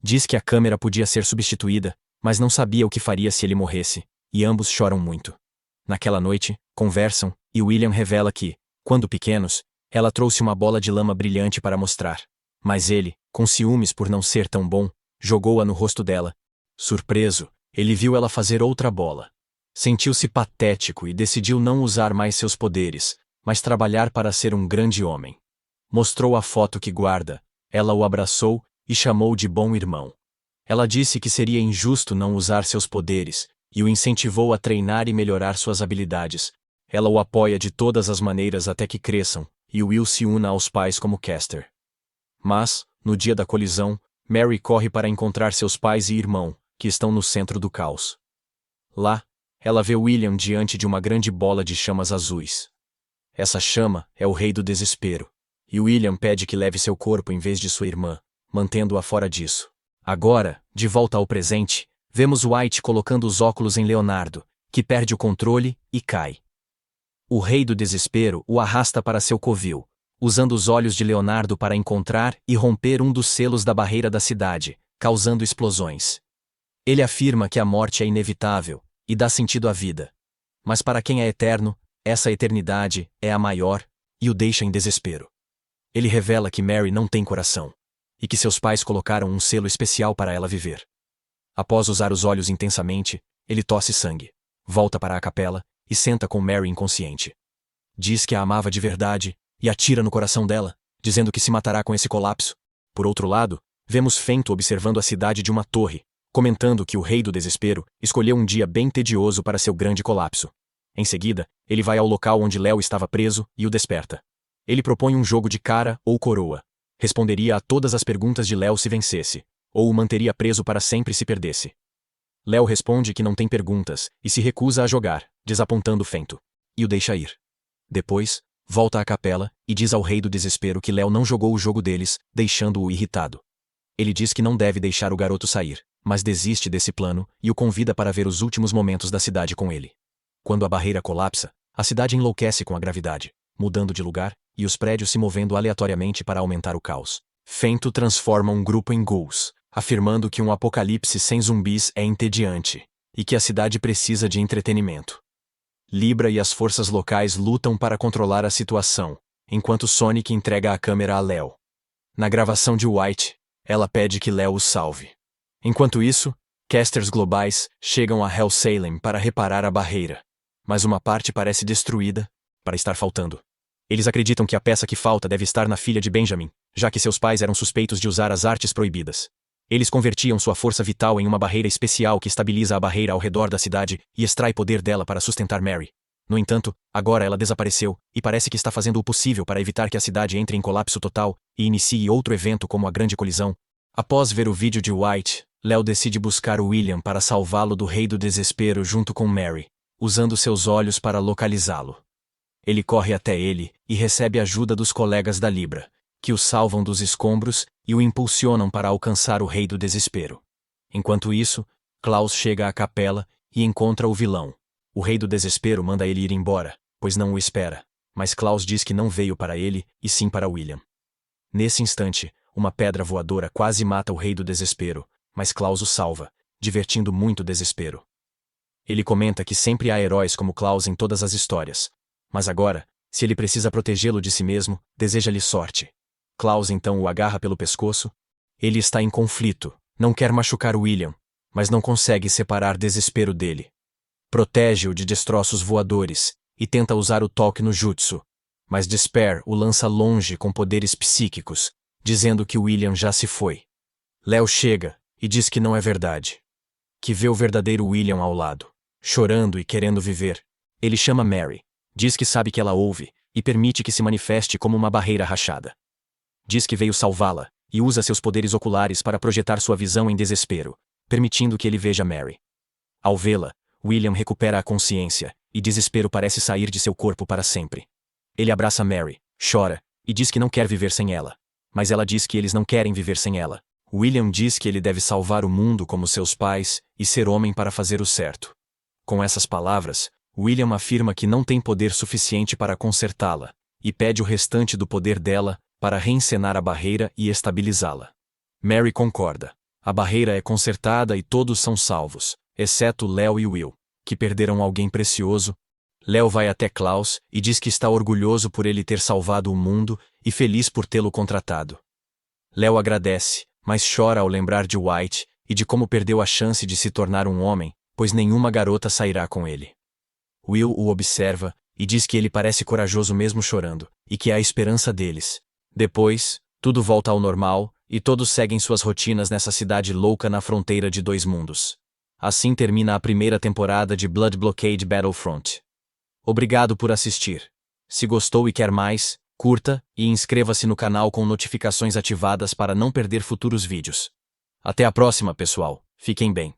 Speaker 1: Diz que a câmera podia ser substituída, mas não sabia o que faria se ele morresse, e ambos choram muito. Naquela noite, conversam, e William revela que, quando pequenos, ela trouxe uma bola de lama brilhante para mostrar. Mas ele, com ciúmes por não ser tão bom, jogou-a no rosto dela. Surpreso, ele viu ela fazer outra bola. Sentiu-se patético e decidiu não usar mais seus poderes, mas trabalhar para ser um grande homem. Mostrou a foto que guarda, ela o abraçou e chamou de bom irmão. Ela disse que seria injusto não usar seus poderes, e o incentivou a treinar e melhorar suas habilidades. Ela o apoia de todas as maneiras até que cresçam, e Will se una aos pais como caster. Mas, no dia da colisão, Mary corre para encontrar seus pais e irmão, que estão no centro do caos. Lá, ela vê William diante de uma grande bola de chamas azuis. Essa chama é o rei do desespero, e William pede que leve seu corpo em vez de sua irmã, mantendo-a fora disso. Agora, de volta ao presente, vemos White colocando os óculos em Leonardo, que perde o controle e cai. O rei do desespero o arrasta para seu covil, usando os olhos de Leonardo para encontrar e romper um dos selos da barreira da cidade, causando explosões. Ele afirma que a morte é inevitável, e dá sentido à vida. Mas para quem é eterno, essa eternidade é a maior, e o deixa em desespero. Ele revela que Mary não tem coração, e que seus pais colocaram um selo especial para ela viver. Após usar os olhos intensamente, ele tosse sangue, volta para a capela e senta com Mary inconsciente. Diz que a amava de verdade e atira no coração dela, dizendo que se matará com esse colapso. Por outro lado, vemos Fento observando a cidade de uma torre, comentando que o rei do desespero escolheu um dia bem tedioso para seu grande colapso. Em seguida, ele vai ao local onde Léo estava preso e o desperta. Ele propõe um jogo de cara ou coroa. Responderia a todas as perguntas de Léo se vencesse, ou o manteria preso para sempre se perdesse. Léo responde que não tem perguntas e se recusa a jogar, desapontando Fento, e o deixa ir. Depois, volta à capela e diz ao rei do desespero que Léo não jogou o jogo deles, deixando-o irritado. Ele diz que não deve deixar o garoto sair, mas desiste desse plano e o convida para ver os últimos momentos da cidade com ele. Quando a barreira colapsa, a cidade enlouquece com a gravidade, mudando de lugar, e os prédios se movendo aleatoriamente para aumentar o caos. Fento transforma um grupo em ghouls, afirmando que um apocalipse sem zumbis é entediante, e que a cidade precisa de entretenimento. Libra e as forças locais lutam para controlar a situação, enquanto Sonic entrega a câmera a Léo. Na gravação de White, ela pede que Léo o salve. Enquanto isso, casters globais chegam a Hell Salem para reparar a barreira. Mas uma parte parece destruída, para estar faltando. Eles acreditam que a peça que falta deve estar na filha de Benjamin, já que seus pais eram suspeitos de usar as artes proibidas. Eles convertiam sua força vital em uma barreira especial que estabiliza a barreira ao redor da cidade e extrai poder dela para sustentar Mary. No entanto, agora ela desapareceu, e parece que está fazendo o possível para evitar que a cidade entre em colapso total e inicie outro evento como a Grande Colisão. Após ver o vídeo de White, Léo decide buscar William para salvá-lo do rei do desespero junto com Mary, usando seus olhos para localizá-lo. Ele corre até ele e recebe ajuda dos colegas da Libra, que o salvam dos escombros e o impulsionam para alcançar o rei do desespero. Enquanto isso, Klaus chega à capela e encontra o vilão. O rei do desespero manda ele ir embora, pois não o espera, mas Klaus diz que não veio para ele, e sim para William. Nesse instante, uma pedra voadora quase mata o rei do desespero, mas Klaus o salva, divertindo muito o desespero. Ele comenta que sempre há heróis como Klaus em todas as histórias, mas agora, Se ele precisa protegê-lo de si mesmo, deseja-lhe sorte. Klaus então o agarra pelo pescoço. Ele está em conflito, não quer machucar William, mas não consegue separar desespero dele. Protege-o de destroços voadores e tenta usar o toque no jutsu, mas Despair o lança longe com poderes psíquicos, dizendo que William já se foi. Léo chega e diz que não é verdade, que vê o verdadeiro William ao lado, chorando e querendo viver. Ele chama Mary, diz que sabe que ela ouve e permite que se manifeste como uma barreira rachada. Diz que veio salvá-la e usa seus poderes oculares para projetar sua visão em desespero, permitindo que ele veja Mary. Ao vê-la, William recupera a consciência e desespero parece sair de seu corpo para sempre. Ele abraça Mary, chora e diz que não quer viver sem ela, mas ela diz que eles não querem viver sem ela. William diz que ele deve salvar o mundo como seus pais e ser homem para fazer o certo. Com essas palavras, William afirma que não tem poder suficiente para consertá-la e pede o restante do poder dela para reencenar a barreira e estabilizá-la. Mary concorda. A barreira é consertada e todos são salvos, exceto Léo e Will, que perderam alguém precioso. Léo vai até Klaus e diz que está orgulhoso por ele ter salvado o mundo e feliz por tê-lo contratado. Léo agradece, mas chora ao lembrar de White e de como perdeu a chance de se tornar um homem, pois nenhuma garota sairá com ele. Will o observa e diz que ele parece corajoso mesmo chorando, e que há esperança deles. Depois, tudo volta ao normal, e todos seguem suas rotinas nessa cidade louca na fronteira de dois mundos. Assim termina a primeira temporada de Blood Blockade Battlefront. Obrigado por assistir. Se gostou e quer mais, curta e inscreva-se no canal com notificações ativadas para não perder futuros vídeos. Até a próxima, pessoal. Fiquem bem.